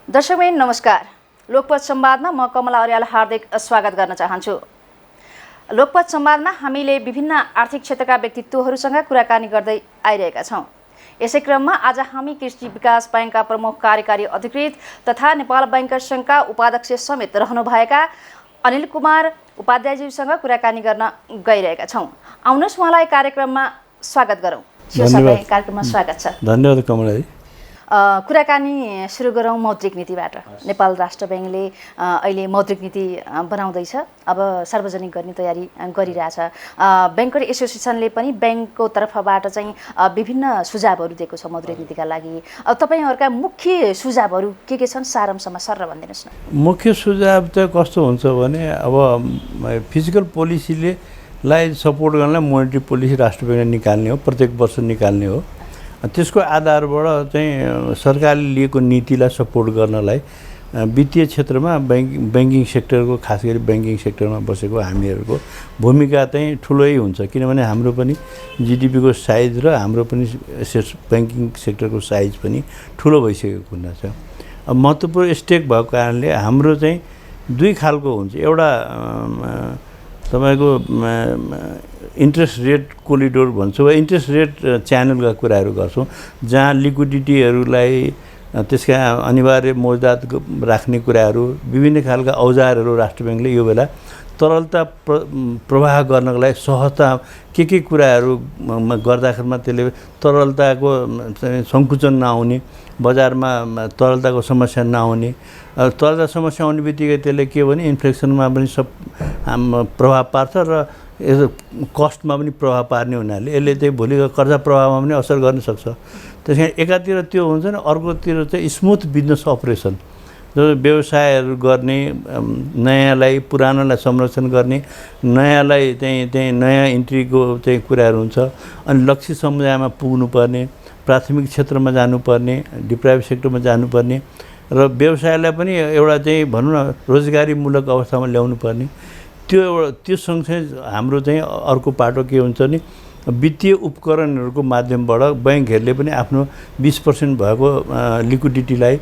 दर्शकबिन नमस्कार। लोकपथ संवादमा म कमला अर्याल हार्दिक स्वागत गर्न चाहन्छु। लोकपथ संवादमा हामीले विभिन्न आर्थिक क्षेत्रका व्यक्तित्वहरूसँग कुराकानी गर्दै आइरहेका छौँ। यसै क्रममा आज हामी कृषि विकास बैंकका प्रमुख कार्यकारी अधिकृत तथा नेपाल बैंकर्स संघका उपाध्यक्ष समेत रहनुभएका अनिल कुमार उपाध्यायज्यूसँग कुराकानी गर्न गइरहेका छौँ। आउनुहोस् उहाँलाई कार्यक्रममा स्वागत गरौँ। कार्यक्रममा स्वागत छ। धन्यवाद कमलाजी। कुराकानी सुरु गरौँ मौद्रिक नीतिबाट। नेपाल राष्ट्र बैंकले अहिले मौद्रिक नीति बनाउँदैछ, अब सार्वजनिक गर्ने तयारी गरिरहेछ। बैंकर एसोसिएसनले पनि बैंकको तर्फबाट चाहिँ विभिन्न सुझावहरू दिएको छ मौद्रिक नीतिका लागि। अब तपाईँहरूका मुख्य सुझावहरू के छन् सारांशमा सर भनिदिनुहोस् न। मुख्य सुझाव त कस्तो हुन्छ भने अब फिजिकल पोलिसीले लाई सपोर्ट गर्नलाई मोनेटरी पोलिसी राष्ट्र बैंकले निकाल्ने हो, प्रत्येक वर्ष निकाल्ने हो। त्यसको आधारबाट चाहिँ सरकारले लिएको नीतिलाई सपोर्ट गर्नलाई वित्तीय क्षेत्रमा बैंकिङ सेक्टरको, खास गरी बैंकिङ सेक्टरमा बसेको हामीहरूको भूमिका चाहिँ ठुलै हुन्छ। किनभने हाम्रो पनि जिडिपीको साइज र हाम्रो पनि बैंकिङ सेक्टरको साइज पनि ठुलो भइसकेको हुन्छ। अब महत्त्वपूर्ण स्टेक भएको कारणले हाम्रो चाहिँ दुई खालको हुन्छ। एउटा तपाईको इन्ट्रेस्ट रेट कोरिडोर भन्छौँ, इन्ट्रेस्ट रेट च्यानलका कुराहरू गर्छौँ, जहाँ लिक्विडिटीहरूलाई त्यसका अनिवार्य मौजदात राख्ने कुराहरू, विभिन्न खालका औजारहरू राष्ट्र बैंकले यो बेला तरलता प्रवाह गर्नको लागि सहजता के कुराहरू गर्दाखेरिमा त्यसले तरलताको सङ्कुचन नआउने, बजारमा तरलताको समस्या नआउने, तरलता समस्या आउने बित्तिकै त्यसले के भने इन्फ्लेसनमा पनि सब प्रभाव पार्छ र यसो कस्टमा पनि प्रभाव पार्ने हुनाले यसले चाहिँ भोलिको कर्जा प्रभावमा पनि असर गर्न सक्छ। त्यस कारण एकातिर त्यो हुन्छ नि, अर्कोतिर चाहिँ स्मुथ बिजनेस अपरेसन, जो व्यवसायहरू गर्ने, नयाँलाई पुरानोलाई संरक्षण गर्ने, नयाँलाई चाहिँ नयाँ इन्ट्रीको चाहिँ कुराहरू हुन्छ। अनि लक्षित समुदायमा पुग्नुपर्ने, प्राथमिक क्षेत्रमा जानुपर्ने, डिप्राइभ सेक्टरमा जानुपर्ने र व्यवसायलाई पनि एउटा चाहिँ भनौँ न रोजगारीमूलक अवस्थामा ल्याउनु पर्ने। त्यो सँगसँगै हाम्रो चाहिँ अर्को पाटो के हुन्छ नि, वित्तीय उपकरणहरूको माध्यमबाट बैंकहरूले पनि आफ्नो 20% भएको लिक्विडिटीलाई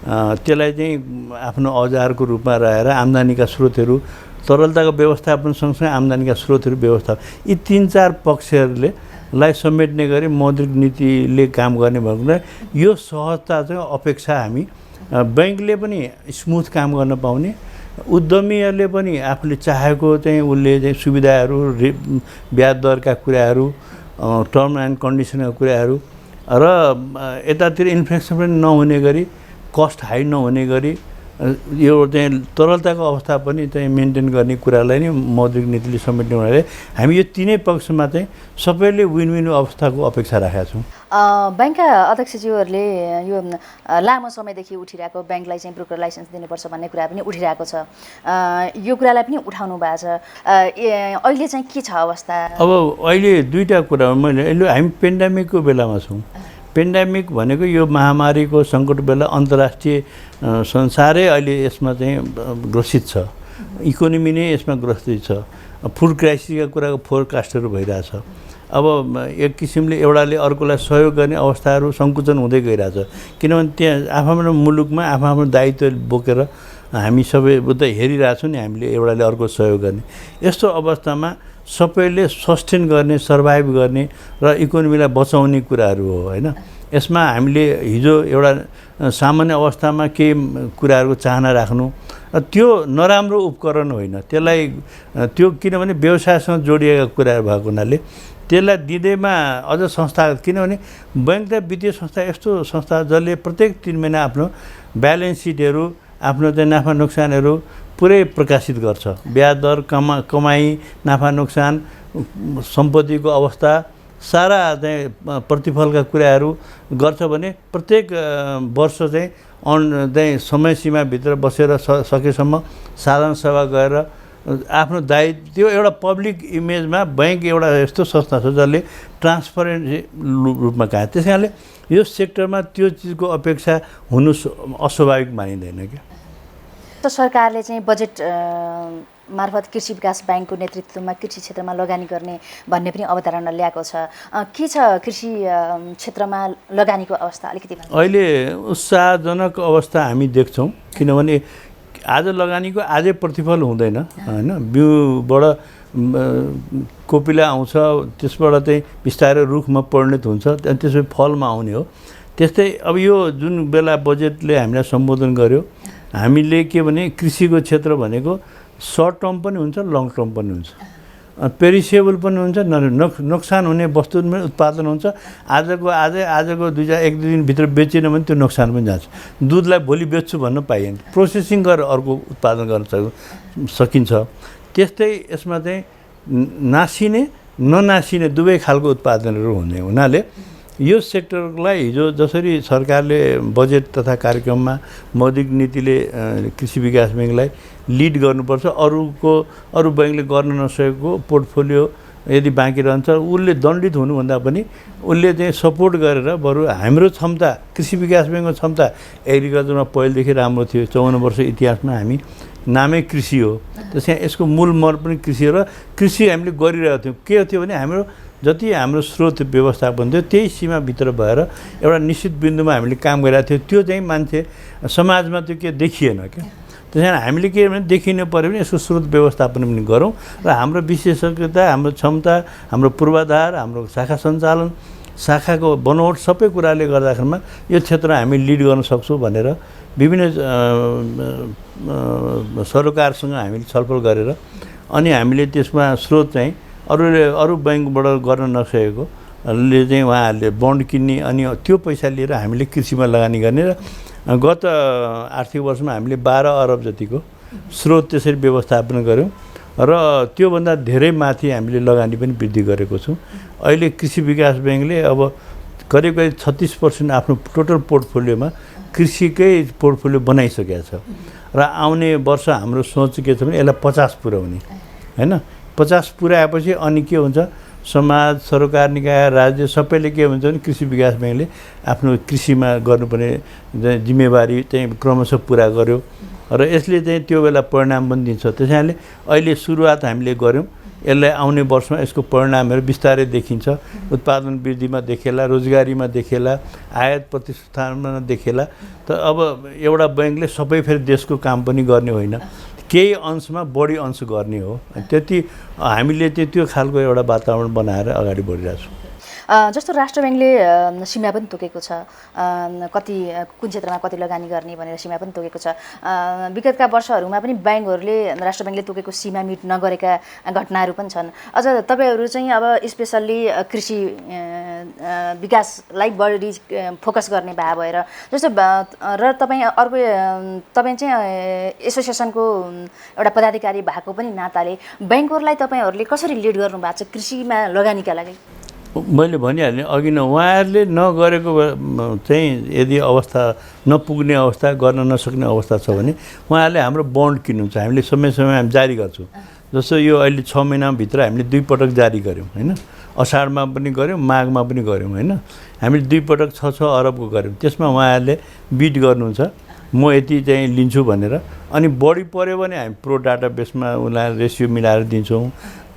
त्यसलाई चाहिँ आफ्नो औजारको रूपमा रहेर आम्दानीका स्रोतहरू, तरलताको व्यवस्थापन सँगसँगै आम्दानीका स्रोतहरू व्यवस्थापन, यी 3-4 पक्षहरूले लाई समेट्ने गरी मौद्रिक नीतिले काम गर्ने भएकोले यो सहजता चाहिँ अपेक्षा हामी बैंकले पनि स्मुथ काम गर्न पाउने, उद्यमीहरूले पनि आफूले चाहेको चाहिँ उसले चाहिँ सुविधाहरू, ब्याज दरका कुराहरू, टर्म एन्ड कन्डिसनका कुराहरू र यतातिर इन्फ्लेसन पनि नहुने गरी, कस्ट हाई नहुने गरी यो चाहिँ तरलताको अवस्था पनि चाहिँ मेन्टेन गर्ने कुरालाई नै मौद्रिक नीतिले समेट्ने हुनाले हामी यो तीनै पक्षमा चाहिँ सबैले विन विन अवस्थाको अपेक्षा राखेका छौँ। बैंकका अध्यक्षज्यूहरूले यो लामो समयदेखि उठिरहेको बैंकलाई चाहिँ ब्रोकर लाइसेन्स दिनुपर्छ भन्ने कुरा पनि उठिरहेको छ, यो कुरालाई पनि उठाउनु भएको छ। अहिले चाहिँ के छ अवस्था? अब अहिले दुईवटा कुरा हामी पेन्डेमिकको बेलामा छौँ। पेन्डेमिक भनेको यो महामारीको सङ्कट बेला अन्तर्राष्ट्रिय संसारै अहिले यसमा चाहिँ ग्रसित छ, इकोनोमी नै यसमा ग्रसित छ। फुड क्राइसिसका कुराको फोरकास्टहरू भइरहेछ। अब एक किसिमले एउटाले अर्कोलाई सहयोग गर्ने अवस्थाहरू सङ्कुचन हुँदै गइरहेछ। किनभने त्यहाँ आफ्नो मुलुकमा आफ्नो दायित्व बोकेर हामी सबै उता हेरिरहेछौँ नि, हामीले एउटाले अर्को सहयोग गर्ने। यस्तो अवस्थामा सबैले सस्टेन गर्ने, सर्भाइभ गर्ने र इकोनोमीलाई बचाउने कुराहरू हो होइन। यसमा हामीले हिजो एउटा सामान्य अवस्थामा केही कुराहरूको चाहना राख्नु त्यो नराम्रो उपकरण होइन। त्यसलाई त्यो किनभने व्यवसायसँग जोडिएका कुराहरू भएको हुनाले त्यसलाई दिँदैमा अझ संस्था, किनभने बैंक त वित्तीय संस्था यस्तो संस्था जसले प्रत्येक 3 महिना आफ्नो ब्यालेन्स सिटहरू, आफ्नो चाहिँ नाफा नोक्सानहरू पुरै प्रकाशित गर्छ। ब्याज दर, कमाई, नाफा नोक्सान, सम्पत्तिको अवस्था, सारा चाहिँ प्रतिफलका कुराहरू गर्छ भने प्रत्येक वर्ष चाहिँ समय सीमाभित्र बसेर सकेसम्म साधारण सभा गएर आफ्नो दायित्व, त्यो एउटा पब्लिक इमेजमा बैंक एउटा यस्तो संस्था छ जसले ट्रान्सपरेन्सी रूपमा काम। त्यस कारणले यो सेक्टरमा त्यो चिजको अपेक्षा हुनु अस्वाभाविक मानिँदैन क्या। सरकारले चाहिँ बजेट मार्फत कृषि विकास ब्याङ्कको नेतृत्वमा कृषि क्षेत्रमा लगानी गर्ने भन्ने पनि अवधारणा ल्याएको छ। के छ कृषि क्षेत्रमा लगानीको अवस्था अलिकति भन्नु। अहिले उत्साहजनक अवस्था हामी देख्छौँ, किनभने आज लगानीको आजै प्रतिफल हुँदैन होइन। बिउबाट कोपिला आउँछ, त्यसबाट चाहिँ बिस्तारै रुखमा परिणत हुन्छ, अनि त्यसपछि फलमा आउने हो। त्यस्तै अब यो जुन बेला बजेटले हामीलाई सम्बोधन गर्यो, हामीले के भने कृषिको क्षेत्र भनेको सर्ट टर्म पनि हुन्छ, लङ टर्म पनि हुन्छ, पेरिसेबल पनि हुन्छ, नोक्सान हुने वस्तु पनि उत्पादन हुन्छ। आजको एक दुई दिनभित्र बेचेन भने त्यो नोक्सान पनि जान्छ। दुधलाई भोलि बेच्छु भन्न पाइएन, प्रोसेसिङ गरेर अर्को उत्पादन गर्न सकिन्छ। त्यस्तै यसमा चाहिँ नासिने ननासिने दुवै खालको उत्पादनहरू हुने हुनाले यो सेक्टरलाई हिजो जसरी सरकारले बजेट तथा कार्यक्रममा मौद्रिक नीतिले कृषि विकास ब्याङ्कलाई लिड गर्नुपर्छ, अरू ब्याङ्कले गर्न नसकेको पोर्टफोलियो यदि बाँकी रहन्छ उसले दण्डित हुनुभन्दा पनि उसले चाहिँ सपोर्ट गरेर बरु हाम्रो क्षमता, कृषि विकास ब्याङ्कको क्षमता एग्रिकल्चरमा पहिलेदेखि राम्रो थियो। 54 वर्ष इतिहासमा हामी नामै कृषि हो, त्यसमा यसको मूल मर पनि कृषि हो र कृषि हामीले गरिरहेको थियौँ। के थियो भने हाम्रो जति हाम्रो स्रोत व्यवस्थापन थियो त्यही सीमाभित्र भएर एउटा निश्चित बिन्दुमा हामीले काम गरिरहेको थियो। त्यो चाहिँ मान्छे समाजमा त्यो के देखिएन क्या। त्यस कारण हामीले के भने देखिनु पऱ्यो भने यसको स्रोत व्यवस्थापन पनि गरौँ र हाम्रो विशेषज्ञता, हाम्रो क्षमता, हाम्रो पूर्वाधार, हाम्रो शाखा सञ्चालन, शाखाको बनोट सबै कुराले गर्दाखेरिमा यो क्षेत्र हामी लिड गर्न सक्छौँ भनेर विभिन्न सरकारसँग हामीले छलफल गरेर अनि हामीले त्यसमा स्रोत चाहिँ अरू ब्याङ्कबाट गर्न नसकेकोले चाहिँ उहाँहरूले बन्ड किन्ने अनि त्यो पैसा लिएर हामीले कृषिमा लगानी गर्ने र गत आर्थिक वर्षमा हामीले 12 अरब जतिको स्रोत त्यसरी व्यवस्थापन गऱ्यौँ र त्योभन्दा धेरै माथि हामीले लगानी पनि वृद्धि गरेको छौँ। अहिले कृषि विकास ब्याङ्कले अब करिब 36% आफ्नो टोटल पोर्टफोलियोमा कृषिकै पोर्टफोलियो बनाइसकेको छ र आउने वर्ष हाम्रो सोच के छ भने यसलाई 50 पुर्याउने होइन। 50 पुर्याएपछि अनि के हुन्छ, समाज, सरकार, निकाय, राज्य सबैले के भन्छ भने कृषि विकास ब्याङ्कले आफ्नो कृषिमा गर्नुपर्ने जिम्मेवारी चाहिँ क्रमशः पुरा गर्यो र यसले चाहिँ त्यो बेला परिणाम पनि दिन्छ। त्यसैले अहिले सुरुवात हामीले गऱ्यौँ, यसलाई आउने वर्षमा यसको परिणामहरू बिस्तारै देखिन्छ। उत्पादन वृद्धिमा देखेला, रोजगारीमा देखेला, आयात प्रतिस्थापनमा देखेला। त अब एउटा ब्याङ्कले सबै फेरि देशको काम पनि गर्ने होइन, केही अंशमा बढी अंश गर्ने हो। त्यति हामीले चाहिँ त्यो खालको एउटा वातावरण बनाएर अगाडि बढिरहेको छौँ। जस्तो राष्ट्र ब्याङ्कले सीमा पनि तोकेको छ, कति कुन क्षेत्रमा कति लगानी गर्ने भनेर सीमा पनि तोकेको छ। विगतका वर्षहरूमा पनि ब्याङ्कहरूले राष्ट्र ब्याङ्कले तोकेको सीमा मिट नगरेका घटनाहरू पनि छन्। अझ तपाईँहरू चाहिँ अब स्पेसल्ली कृषि विकासलाई बढी फोकस गर्ने भएर जस्तो र तपाईँ चाहिँ एसोसिएसनको एउटा पदाधिकारी भएको पनि नाताले ब्याङ्कहरूलाई तपाईँहरूले कसरी लिड गर्नुभएको छ कृषिमा लगानीका लागि? मैले भनिहालेँ अघि नै, उहाँहरूले नगरेको चाहिँ यदि अवस्था नपुग्ने अवस्था, गर्न नसक्ने अवस्था छ भने उहाँहरूले हाम्रो बन्ड किन्नुहुन्छ, हामीले समय हामी जारी गर्छौँ। जस्तो यो अहिले 6 महिनाभित्र हामीले 2 पटक जारी गऱ्यौँ होइन। असाढमा पनि गऱ्यौँ, माघमा पनि गऱ्यौँ होइन। हामीले 2 पटक 6 अरबको गऱ्यौँ। त्यसमा उहाँहरूले बिड गर्नुहुन्छ, म यति चाहिँ लिन्छु भनेर। अनि बढी पऱ्यो भने हामी प्रो डाटा बेसमा उनीहरूलाई रेसियो मिलाएर दिन्छौँ।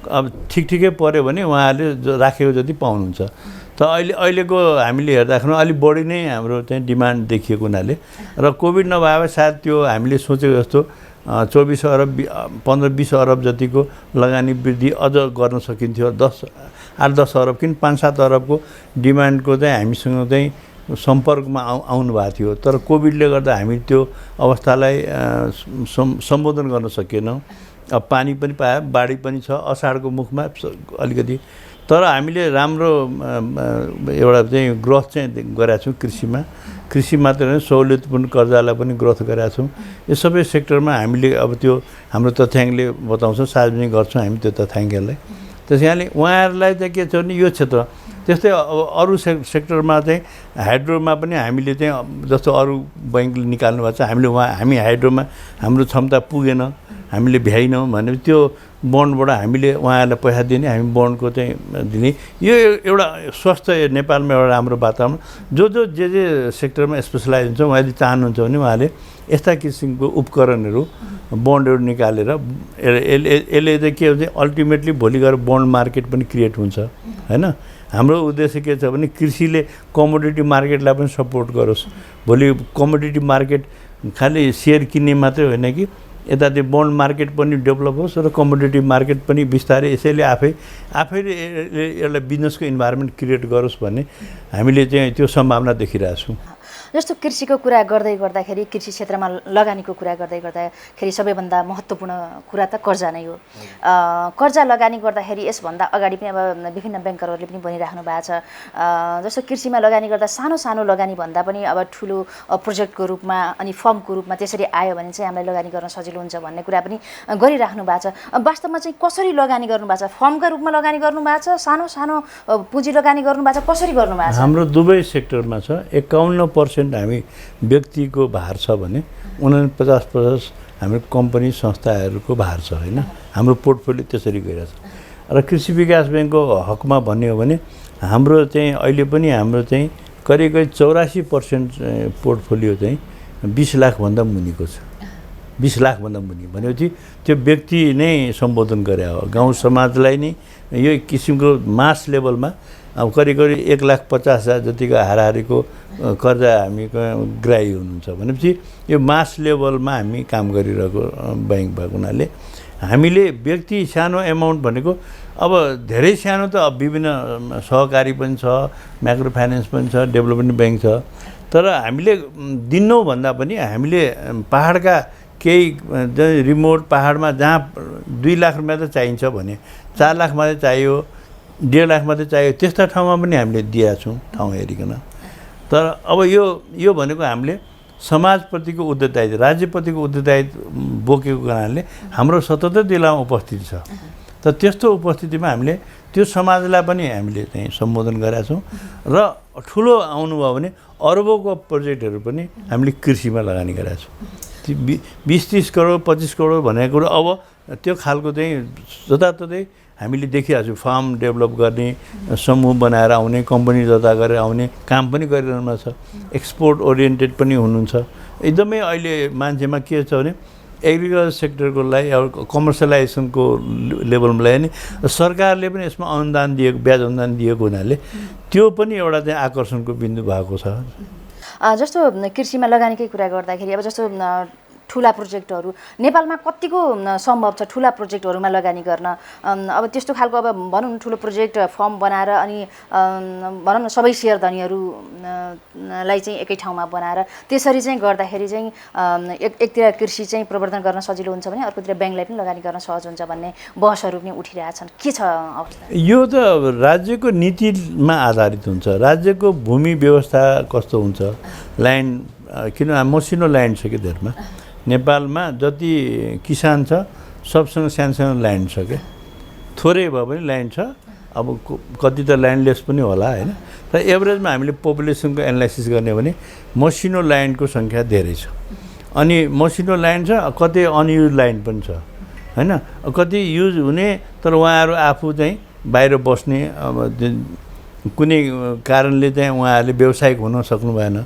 अब ठिकै पऱ्यो भने उहाँहरूले राखेको जति पाउनुहुन्छ। त अहिलेको हामीले हेर्दाखेरि अलिक बढी नै हाम्रो चाहिँ डिमान्ड देखिएको हुनाले र कोभिड नभए सायद त्यो हामीले सोचेको जस्तो 24 अरब 15-20 अरब जतिको लगानी वृद्धि अझ गर्न सकिन्थ्यो। 8-10 अरब किन 5-7 अरबको डिमान्डको चाहिँ हामीसँग चाहिँ सम्पर्कमा आउनु भएको थियो। तर कोभिडले गर्दा हामी त्यो अवस्थालाई सम्बोधन गर्न सकेनौँ। अब पानी पनि पायो, बाढी पनि छ, असाढको मुखमा अलिकति। तर हामीले राम्रो एउटा चाहिँ ग्रोथ चाहिँ गरेका छौँ कृषिमा। कृषि मात्र होइन, सहुलियतपूर्ण कर्जालाई पनि ग्रोथ गरेका छौँ। यो सबै सेक्टरमा हामीले अब त्यो हाम्रो तथ्याङ्कले बताउँछ, सार्वजनिक गर्छौँ हामी त्यो तथ्याङ्कलाई। त्यस कारणले उहाँहरूलाई चाहिँ के छ भने यो क्षेत्र त्यस्तै अब अरू सेक्टरमा चाहिँ हाइड्रोमा पनि हामीले चाहिँ जस्तो अरू बैङ्कले निकाल्नु भएको छ, हामी हाइड्रोमा हाम्रो क्षमता पुगेन, हामीले भ्याइनौँ भने त्यो बन्डबाट हामीले उहाँहरूलाई पैसा दिने, हामी बन्डको चाहिँ दिने। यो एउटा स्वस्थ नेपालमा एउटा राम्रो वातावरण, जे सेक्टरमा स्पेसलाइज हुन्छ उहाँले चाहनुहुन्छ भने उहाँले यस्ता किसिमको उपकरणहरू बन्डहरू निकालेर यसले चाहिँ के हुन्छ, अल्टिमेटली भोलि गएर बन्ड मार्केट पनि क्रिएट हुन्छ होइन। हाम्रो उद्देश्य के छ भने कृषिले कमोडिटी मार्केटलाई पनि सपोर्ट गरोस्। भोलि कमोडिटी मार्केट खालि सेयर किन्ने मात्रै होइन कि यता त्यो बन्ड मार्केट पनि डेभलप होस् र कमोडिटी मार्केट पनि बिस्तारै यसैले आफैले एउटा बिजनेसको इन्भाइरोमेन्ट क्रिएट गरोस् भन्ने हामीले चाहिँ त्यो सम्भावना देखिरहेको छौँ। जस्तो कृषिको कुरा गर्दै गर्दाखेरि, कृषि क्षेत्रमा लगानीको कुरा गर्दै गर्दाखेरि सबैभन्दा महत्त्वपूर्ण कुरा त कर्जा नै हो। कर्जा लगानी गर्दाखेरि यसभन्दा अगाडि पनि अब विभिन्न ब्याङ्करहरूले पनि भनिराख्नु भएको छ, जस्तो कृषिमा लगानी गर्दा सानो सानो लगानी भन्दा पनि अब ठुलो प्रोजेक्टको रूपमा अनि फर्मको रूपमा त्यसरी आयो भने चाहिँ हामीलाई लगानी गर्न सजिलो हुन्छ भन्ने कुरा पनि गरिराख्नु भएको छ। वास्तवमा चाहिँ कसरी लगानी गर्नुभएको छ? फर्मका रूपमा लगानी गर्नुभएको छ, सानो सानो पुँजी लगानी गर्नुभएको छ, कसरी गर्नुभएको छ? हाम्रो दुवै सेक्टरमा छ। 51% हामी व्यक्तिको भार छ भने 49% हाम्रो कम्पनी संस्थाहरूको भार छ होइन। हाम्रो पोर्टफोलियो त्यसरी गइरहेछ। र कृषि विकास ब्याङ्कको हकमा भन्ने हो भने हाम्रो चाहिँ अहिले पनि हाम्रो चाहिँ करिब 84% पोर्टफोलियो चाहिँ 20 लाखभन्दा मुनिको छ। 20 लाखभन्दा मुनि भनेपछि त्यो व्यक्ति नै सम्बोधन गरे हो। गाउँ समाजलाई नै यो किसिमको मास लेभलमा अब करिब 1,50,000 जतिको हाराहारीको कर्जा हामी ग्राही हुनुहुन्छ भनेपछि यो मास लेभलमा हामी काम गरिरहेको ब्याङ्क भएको हुनाले हामीले व्यक्ति सानो एमाउन्ट भनेको अब धेरै सानो त अब विभिन्न सहकारी पनि छ, माइक्रो फाइनेन्स पनि छ, डेभलपमेन्ट ब्याङ्क छ। तर हामीले दिन्नौँ भन्दा पनि हामीले पहाडका केही रिमोट पहाडमा जहाँ 2 लाख रुपियाँ त चाहिन्छ भने 4 लाख मात्रै चाहियो, 1.5 लाख मात्रै चाहियो, त्यस्ता ठाउँमा पनि हामीले दिएका छौँ ठाउँ हेरिकन। तर अब यो भनेको हामीले समाजप्रतिको उत्तरदायित्व, राज्यप्रतिको उत्तरदायित्व बोकेको कारणले हाम्रो 77 जिल्लामा उपस्थिति छ। त त्यस्तो उपस्थितिमा हामीले त्यो समाजलाई पनि हामीले चाहिँ सम्बोधन गरेका छौँ। र ठुलो आउनुभयो भने अरबौँको प्रोजेक्टहरू पनि हामीले कृषिमा लगानी गरेका छौँ। 20-30 करोड 25 करोड भनेको कुरो अब त्यो खालको चाहिँ जताततै हामीले देखिरहेको छौँ। फार्म डेभलप गर्ने, समूह बनाएर आउने, कम्पनी दर्ता गरेर आउने काम पनि गरिरहनु छ। एक्सपोर्ट ओरिएन्टेड पनि हुनुहुन्छ। एकदमै अहिले मान्छेमा के छ भने एग्रिकल्चर सेक्टरको लागि अब कमर्सियलाइजेसनको लेभलमा ल्यायो नि सरकारले पनि यसमा अनुदान दिएको, ब्याज अनुदान दिएको हुनाले त्यो पनि एउटा चाहिँ आकर्षणको बिन्दु भएको छ। जस्तो कृषिमा लगानीकै कुरा गर्दाखेरि अब जस्तो ठुला प्रोजेक्टहरू नेपालमा कतिको सम्भव छ ठुला प्रोजेक्टहरूमा लगानी गर्न? अब त्यस्तो खालको अब भनौँ न ठुलो प्रोजेक्ट फर्म बनाएर अनि भनौँ न सबै सेयर धनीहरूलाई चाहिँ एकै ठाउँमा बनाएर त्यसरी चाहिँ गर्दाखेरि चाहिँ एकतिर कृषि चाहिँ प्रवर्धन गर्न सजिलो हुन्छ भने अर्कोतिर ब्याङ्कलाई पनि लगानी गर्न सहज हुन्छ भन्ने बहसहरू पनि उठिरहेछन्। के छ अवस्था? यो त राज्यको नीतिमा आधारित हुन्छ। राज्यको भूमि व्यवस्था कस्तो हुन्छ, ल्यान्ड किन मसिनो ल्यान्ड छ कि धेरमा नेपालमा जति किसान छ सबसँग सानो ल्यान्ड छ क्या, थोरै भए पनि ल्यान्ड छ। अब कति त ल्यान्डलेस पनि होला होइन। तर एभरेजमा हामीले पपुलेसनको एनालाइसिस गर्ने भने मसिनो ल्यान्डको सङ्ख्या धेरै छ। अनि मसिनो ल्यान्ड छ, कतै अनयुज ल्यान्ड पनि छ होइन। कति युज हुने तर उहाँहरू आफू चाहिँ बाहिर बस्ने, अब कुनै कारणले चाहिँ उहाँहरूले व्यावसायिक हुन सक्नु भएन।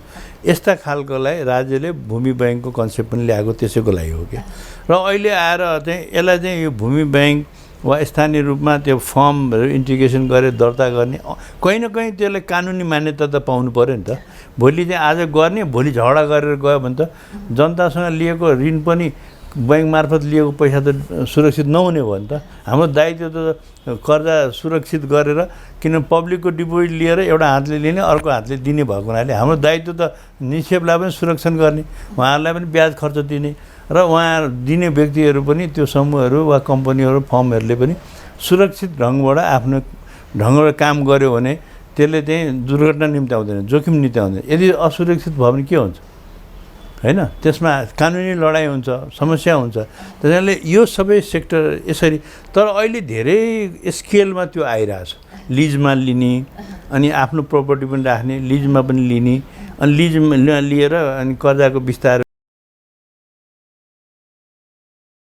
यस्ता खालकोलाई राज्यले भूमि ब्याङ्कको कन्सेप्ट पनि ल्याएको त्यसैको लागि हो क्या। र अहिले आएर चाहिँ यसलाई चाहिँ यो भूमि ब्याङ्क वा स्थानीय रूपमा त्यो फर्महरू इन्टिग्रेसन गरेर दर्ता गर्ने, कहीँ न कहीँ त्यसलाई कानुनी मान्यता त पाउनु पऱ्यो नि त। भोलि चाहिँ आज गर्ने भोलि झगडा गरेर गयो भने त जनतासँग लिएको ऋण पनि ब्याङ्क मार्फत लिएको पैसा त सुरक्षित नहुने भयो नि त। हाम्रो दायित्व त कर्जा सुरक्षित गरेर, किन पब्लिकको डिपोजिट लिएर एउटा हातले लिने अर्को हातले दिने भएको हुनाले हाम्रो दायित्व त निक्षेपलाई पनि सुरक्षण गर्ने, उहाँहरूलाई पनि ब्याज खर्च दिने र उहाँ दिने व्यक्तिहरू पनि त्यो समूहहरू वा कम्पनीहरू फर्महरूले पनि सुरक्षित ढङ्गबाट आफ्नो ढङ्गबाट काम गर्यो भने त्यसले चाहिँ दुर्घटना निम्त्याउँदैन, जोखिम निम्त्याउँदैन। यदि असुरक्षित भयो भने के हुन्छ होइन, त्यसमा कानुनी लडाइँ हुन्छ, समस्या हुन्छ। त्यसैले यो सबै सेक्टर यसरी, तर अहिले धेरै स्केलमा त्यो आइरहेछ। लिजमा लिने अनि आफ्नो प्रपर्टी पनि राख्ने, लिजमा पनि लिने, अनि लिजमा लिएर अनि कर्जाको विस्तार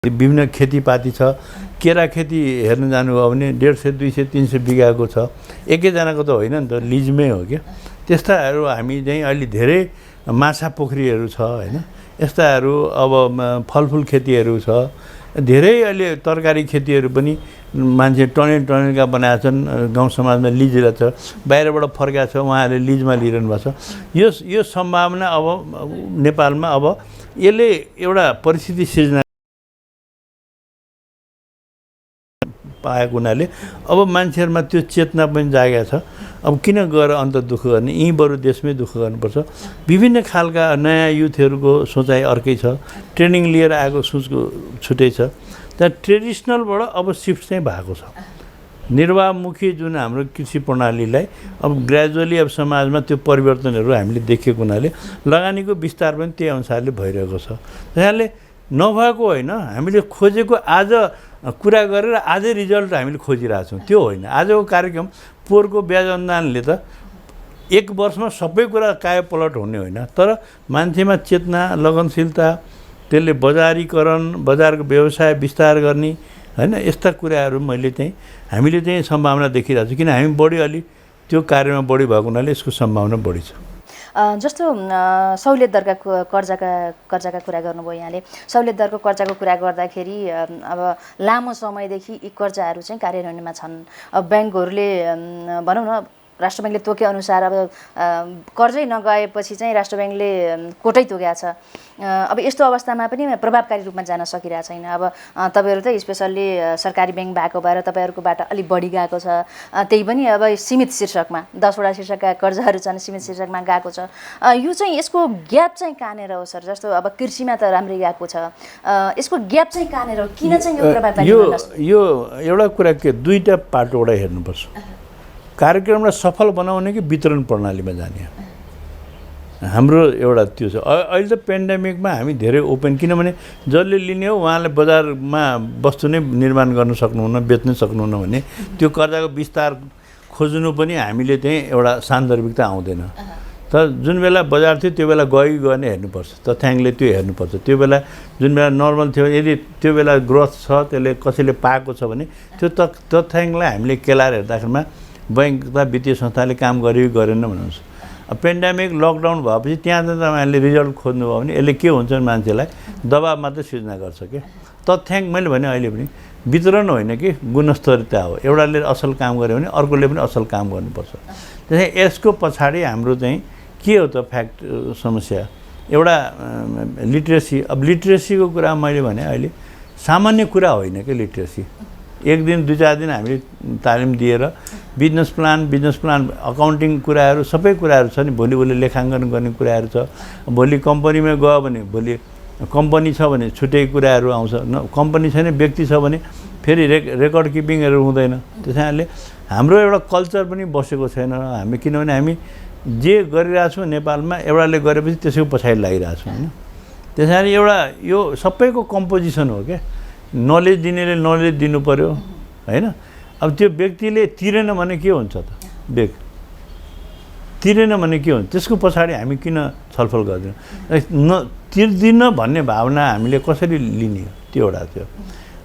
विभिन्न खेतीपाती छ। केरा खेती हेर्न जानुभयो भने 150, 200, 300 बिघाको छ। एकैजनाको त होइन नि त, लिजमै हो क्या। त्यस्ताहरू हामी चाहिँ अहिले धेरै माछा पोखरीहरू छ होइन, यस्ताहरू अब फलफुल खेतीहरू छ, धेरै अहिले तरकारी खेतीहरू पनि मान्छे टनेलका बनाएका छन्, गाउँ समाजमा लिजमा छ, बाहिरबाट फर्काएको छ, उहाँहरूले लिजमा लिइरहनु भएको छ। यो सम्भावना अब नेपालमा अब यसले एउटा परिस्थिति सिर्जना पाएको हुनाले अब मान्छेहरूमा त्यो चेतना पनि जागेको छ। अब किन गएर अन्त दुःख गर्ने, यहीँ बरु देशमै दुःख गर्नुपर्छ। विभिन्न खालका नयाँ युथहरूको सोचाइ अर्कै छ, ट्रेनिङ लिएर आएको सोचको छुट्टै छ। त्यहाँ ट्रेडिसनलबाट अब सिफ्ट चाहिँ भएको छ। निर्वाहमुखी जुन हाम्रो कृषि प्रणालीलाई अब ग्रेजुअली अब समाजमा त्यो परिवर्तनहरू हामीले देखेको हुनाले लगानीको विस्तार पनि त्यही अनुसारले भइरहेको छ। त्यसैले नभएको होइन, हामीले खोजेको आज कुरा गरेर आजै रिजल्ट हामीले खोजिरहेको छौँ, त्यो होइन। आजको कार्यक्रम पोहोरको ब्याज अनुदानले त 1 वर्षमा सबै कुरा कायापलट हुने होइन, तर मान्छेमा चेतना, लगनशीलता, त्यसले बजारीकरण, बजारको व्यवसाय विस्तार गर्ने होइन, यस्ता कुराहरू हामीले चाहिँ सम्भावना देखिरहेको छु। किन हामी बढी अलि त्यो कार्यमा बढी भएको हुनाले यसको सम्भावना बढी छ। जस्तो सहुलियत दरका कर्जाका कुरा गर्नुभयो यहाँले। सहुलियत दरको कर्जाको कुरा गर्दाखेरि अब लामो समयदेखि यी कर्जाहरू चाहिँ कार्यान्वयनमा छन्। अब ब्याङ्कहरूले भनौँ न, राष्ट्र ब्याङ्कले तोके अनुसार अब कर्जै नगएपछि चाहिँ राष्ट्र ब्याङ्कले कोटै तोकेको छ। अब यस्तो अवस्थामा पनि प्रभावकारी रूपमा जान सकिरहेको छैन। अब तपाईँहरू त स्पेसल्ली सरकारी ब्याङ्क भएको भएर तपाईँहरूकोबाट अलिक बढी गएको छ, त्यही पनि अब सीमित शीर्षकमा 10वटा शीर्षकका कर्जाहरू छन्, सीमित शीर्षकमा गएको छ। यो चाहिँ यसको ग्याप चाहिँ कहाँनिर हो सर? जस्तो अब कृषिमा त राम्रै गएको छ, यसको ग्याप चाहिँ कहाँनिर हो? किन चाहिँ यो प्रभावकारी? यो एउटा कुरा के, दुईवटा पाटोबाट हेर्नुपर्छ। कार्यक्रमलाई सफल बनाउने कि वितरण प्रणालीमा जाने, हाम्रो एउटा त्यो छ। अहिले त पेन्डेमिकमा हामी धेरै ओपन, किनभने जसले लिने हो उहाँले बजारमा वस्तु नै निर्माण गर्न सक्नुहुन्न, बेच्न सक्नुहुन्न भने त्यो कर्जाको विस्तार खोज्नु पनि हामीले चाहिँ एउटा सान्दर्भिकता आउँदैन। तर जुन बेला बजार थियो त्यो बेला गर्ने हेर्नुपर्छ, तथ्याङ्कले त्यो हेर्नुपर्छ। त्यो बेला जुन बेला नर्मल थियो, यदि त्यो बेला ग्रोथ छ, त्यसले कसैले पाएको छ भने त्यो तथ्याङ्कलाई हामीले केलाएर हेर्दाखेरिमा बैंक तथा वित्तीय संस्थाले काम गर्यो गरेन भन्नुहुन्छ। अब पेन्डेमिक लकडाउन भएपछि त्यहाँ त तपाईँहरूले रिजल्ट खोज्नुभयो भने यसले के हुन्छ भने मान्छेलाई दबाब मात्रै सिर्जना गर्छ क्या। तथ्याङ्क मैले भने अहिले पनि वितरण होइन कि गुणस्तरीयता हो। एउटाले असल काम गर्यो भने अर्कोले पनि असल काम गर्नुपर्छ। त्यसै यसको पछाडि हाम्रो चाहिँ के हो त फ्याक्ट समस्या, एउटा लिट्रेसी। अब लिट्रेसीको कुरा मैले भने अहिले सामान्य कुरा होइन कि लिट्रेसी। एक दिन 2-4 दिन हामीले तालिम दिएर बिजनेस प्लान अकाउन्टिङ कुराहरू सबै कुराहरू छ नि। भोलि उसले लेखाङ्कन गर्ने कुराहरू छ। भोलि कम्पनीमा गयो भने, भोलि कम्पनी छ भने छुट्टै कुराहरू आउँछ, कम्पनी छैन व्यक्ति छ भने फेरि रेकर्ड किपिङहरू हुँदैन। त्यसैले हाम्रो एउटा कल्चर पनि बसेको छैन हामी, किनभने हामी जे गरिरहेछौँ नेपालमा एउटाले गरेपछि त्यसैको पछाडि लागिरहेछौँ होइन। त्यसैले एउटा यो सबैको कम्पोजिसन हो क्या। नलेज दिनेले नलेज दिनु पर्यो होइन। अब त्यो व्यक्तिले तिरेन भने के हुन्छ त, तिरेन भने के हुन्छ, त्यसको पछाडि हामी किन छलफल गर्दैनौँ? तिर्दिन भन्ने भावना हामीले कसरी लिने, त्यो एउटा थियो।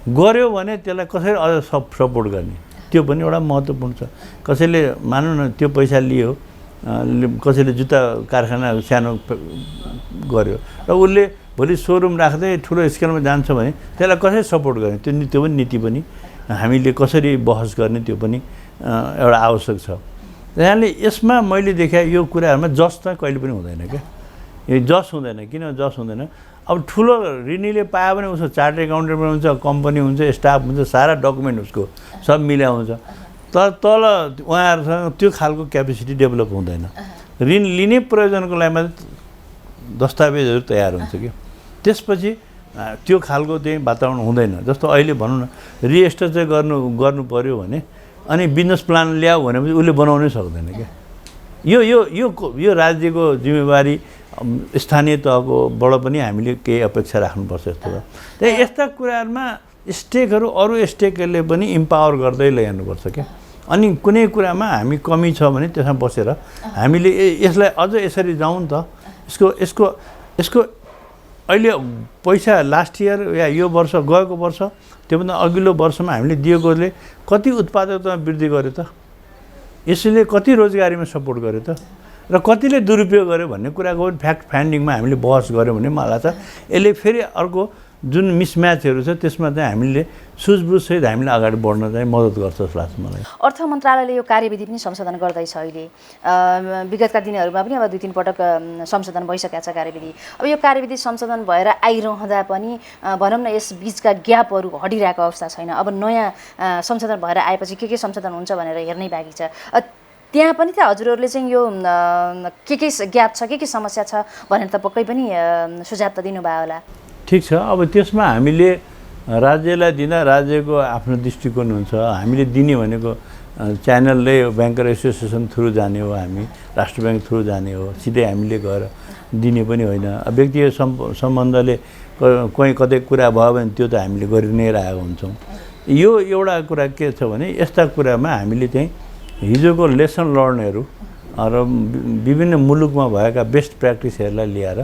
गऱ्यो भने त्यसलाई कसरी अझ सपोर्ट गर्ने, त्यो पनि एउटा महत्त्वपूर्ण छ। कसैले मानौँ न त्यो पैसा लियो, कसैले जुत्ता कारखाना सानो गर्यो र उसले भोलि सोरुम राख्दै ठुलो स्केलमा जान्छ भने त्यसलाई कसरी सपोर्ट गर्ने, त्यो पनि नीति पनि हामीले कसरी बहस गर्ने, त्यो पनि एउटा आवश्यक छ। त्यसैले यसमा मैले देखेँ यो कुराहरूमा जस त कहिले पनि हुँदैन क्या। यो जस हुँदैन। किन जस हुँदैन? अब ठुलो ऋणीले पायो भने उसको चार्ट एकाउन्टेन्ट पनि हुन्छ, कम्पनी हुन्छ, स्टाफ हुन्छ, सारा डकुमेन्ट उसको सब मिला हुन्छ। तर तल उहाँहरूसँग त्यो खालको क्यापेसिटी डेभलप हुँदैन। ऋण लिने प्रयोजनको लागि मात्रै दस्तावेजहरू तयार हुन्छ कि त्यसपछि त्यो खालको चाहिँ वातावरण हुँदैन। जस्तो अहिले भनौँ न, रिएस्टर चाहिँ गर्नु पर्यो भने अनि बिजनेस प्लान ल्याऊ भनेपछि उसले बनाउनै सक्दैन क्या। यो राज्यको जिम्मेवारी स्थानीय तहकोबाट पनि हामीले केही अपेक्षा राख्नुपर्छ जस्तो छ। त्यही यस्ता कुराहरूमा स्टेकहरू अरू स्टेकहरूले पनि इम्पावर गर्दै लैजानुपर्छ क्या। अनि कुनै कुरामा हामी कमी छ भने त्यसमा बसेर हामीले यसलाई अझ यसरी जाउँ त, यसको अहिले पैसा लास्ट इयर या यो वर्ष गएको वर्ष त्योभन्दा अघिल्लो वर्षमा हामीले दिएकोले कति उत्पादकतामा वृद्धि गर्यो त, यसले कति रोजगारीमा सपोर्ट गर्यो त, र कतिले दुरुपयोग गर्यो भन्ने कुराको फ्याक्ट फाइन्डिङमा हामीले बहस गऱ्यौँ भने मलाई लाग्छ यसले फेरि अर्को जुन मिसम्याचहरू छ त्यसमा चाहिँ हामीले सुझबुझसहित हामीले अगाडि बढ्न चाहिँ मद्दत गर्छ जस्तो लाग्छ मलाई। अर्थ मन्त्रालयले यो कार्यविधि पनि संशोधन गर्दैछ अहिले, विगतका दिनहरूमा पनि अब 2-3 पटक संशोधन भइसकेको छ कार्यविधि। अब यो कार्यविधि संशोधन भएर आइरहँदा पनि भनौँ न यस बिचका ग्यापहरू हटिरहेको अवस्था छैन। अब नयाँ संशोधन भएर आएपछि के संशोधन हुन्छ भनेर हेर्नै बाँकी छ। त्यहाँ पनि त हजुरहरूले चाहिँ यो के ग्याप छ, के समस्या छ भनेर त पक्कै पनि सुझाव त दिनुभयो होला। ठिक छ, अब त्यसमा हामीले राज्यलाई दिँदा राज्यको आफ्नो दृष्टिकोण हुन्छ। हामीले दिने भनेको च्यानलले ब्याङ्कर एसोसिएसन थ्रु जाने हो, हामी राष्ट्र ब्याङ्क थ्रु जाने हो, सिधै हामीले गएर दिने पनि होइन। व्यक्तिगत सम्बन्धले कहीँ कतै कुरा भयो भने त्यो त हामीले गरि नै रहेको हुन्छौँ। यो एउटा कुरा के छ भने यस्ता कुरामा हामीले चाहिँ हिजोको लेसन लर्नहरू र विभिन्न मुलुकमा भएका बेस्ट प्र्याक्टिसहरूलाई ल्याएर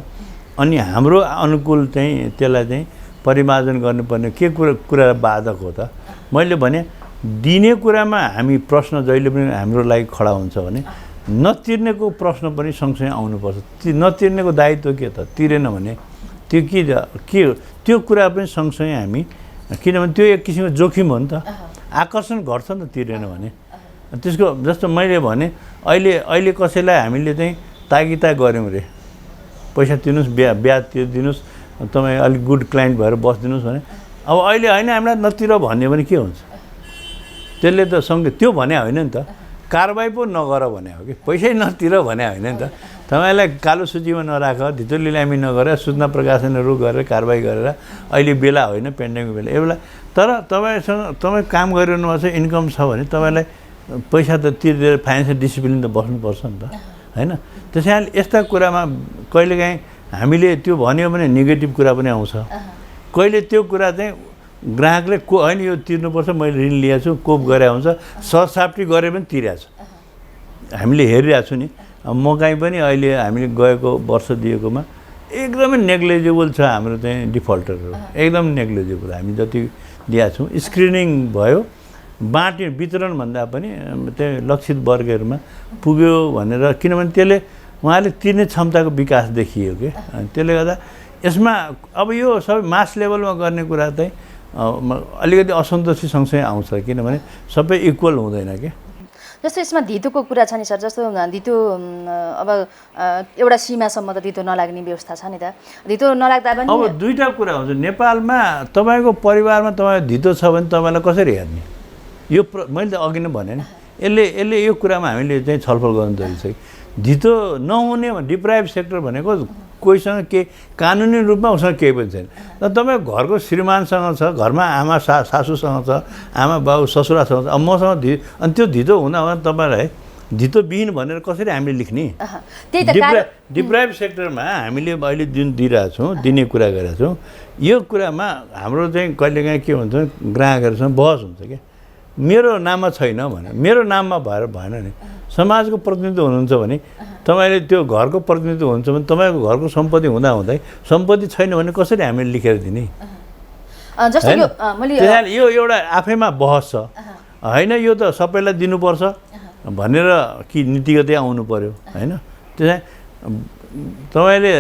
अनि हाम्रो अनुकूल चाहिँ त्यसलाई चाहिँ परिमार्जन गर्नुपर्ने के कुरा बाधक हो त। मैले भने दिने कुरामा हामी प्रश्न जहिले पनि हाम्रो लागि खडा हुन्छ भने नतिर्नेको प्रश्न पनि सँगसँगै आउनुपर्छ। नतिर्नेको दायित्व के त, तिरेन भने त्यो के त्यो कुरा पनि सँगसँगै हामी, किनभने त्यो एक किसिमको जोखिम हो नि त, आकर्षण घट्छ नि त तिरेन भने। त्यसको जस्तो मैले भने अहिले कसैलाई हामीले चाहिँ तागिता गऱ्यौँ रे, पैसा तिर्नुहोस्, ब्याज तिरिदिनुहोस्, तपाईँ अलिक गुड क्लाइन्ट भएर बसिदिनुहोस् भने अब अहिले होइन हामीलाई नतिर भन्यो भने के हुन्छ? त्यसले त सँगै त्यो भने होइन नि त, कारबाही पो नगर भने हो कि, पैसै नतिर भने होइन नि त। तपाईँलाई कालो सूचीमा नराख, धितो लिलामी नगरेर सूचना प्रकाशनहरू गरेर कारबाही गरेर अहिले बेला होइन, पेन्डेमिक बेला एउटा। तर तपाईँ काम गरिरहनु भएको छ, इन्कम छ भने तपाईँलाई पैसा त तिरेर फाइनेन्सियल डिसिप्लिन त बस्नुपर्छ नि त, होइन? त्यसै कारण यस्ता कुरामा कहिलेकाहीँ हामीले त्यो भन्यो भने नेगेटिभ कुरा पनि आउँछ। कहिले त्यो कुरा चाहिँ ग्राहकले होइन यो तिर्नुपर्छ, मैले ऋण लिएको छु, कोप गरे हुन्छ, सरसाफ्टी गरे पनि तिरेको छु, हामीले हेरिरहेको छु नि। म कहीँ पनि अहिले हामीले गएको वर्ष दिएकोमा एकदमै नेग्लिजिबल छ हाम्रो चाहिँ डिफल्टरहरू, एकदम नेग्लिजिबल। हामी जति दिएको छौँ स्क्रिनिङ भयो, वितरणभन्दा पनि त्यो लक्षित वर्गहरूमा पुग्यो भनेर, किनभने त्यसले उहाँले तिर्ने क्षमताको विकास देखियो कि। त्यसले गर्दा यसमा अब यो सबै मास लेभलमा गर्ने कुरा चाहिँ अलिकति असन्तोषी सँगसँगै आउँछ, किनभने सबै इक्वल हुँदैन कि। जस्तो यसमा धितोको कुरा छ नि सर, जस्तो धितो अब एउटा सीमासम्म त धितो नलाग्ने व्यवस्था छ नि त, धितो नलाग्दा पनि अब दुईवटा कुरा हुन्छ। नेपालमा तपाईँको परिवारमा तपाईँ धितो छ भने तपाईँलाई कसरी हेर्ने, यो मैले त अघि नै भने नि, यसले यो कुरामा हामीले चाहिँ छलफल गर्नु जरुरी छ। धितो नहुने डिप्राइभ सेक्टर भनेको कोहीसँग के कानुनी रूपमा उसँग केही पनि छैन। र तपाईँ घरको श्रीमानसँग छ, घरमा आमा सासूसँग छ, आमा बाबु ससुरासँग छ, अब मसँग अनि त्यो धितो हुँदा तपाईँलाई धितोविहीन भनेर कसरी हामीले लेख्ने? डिप्राइभ सेक्टरमा हामीले अहिले जुन दिइरहेछौँ, दिने कुरा गरेका छौँ, यो कुरामा हाम्रो चाहिँ कहिलेकाहीँ के हुन्छ ग्राहकहरूसँग बहस हुन्छ क्या, मेरो नाममा छैन भने, मेरो नाममा भएर भएन नि। समाजको प्रतिनिधित्व हुनुहुन्छ भने तपाईँले त्यो घरको प्रतिनिधित्व हुन्छ भने तपाईँको घरको सम्पत्ति हुँदाहुँदै सम्पत्ति छैन भने कसरी हामीले लेखेर दिने? यो एउटा आफैमा बहस छ होइन, यो त सबैलाई दिनुपर्छ भनेर कि नीतिगतै आउनु पर्यो होइन। त्यसै तपाईँले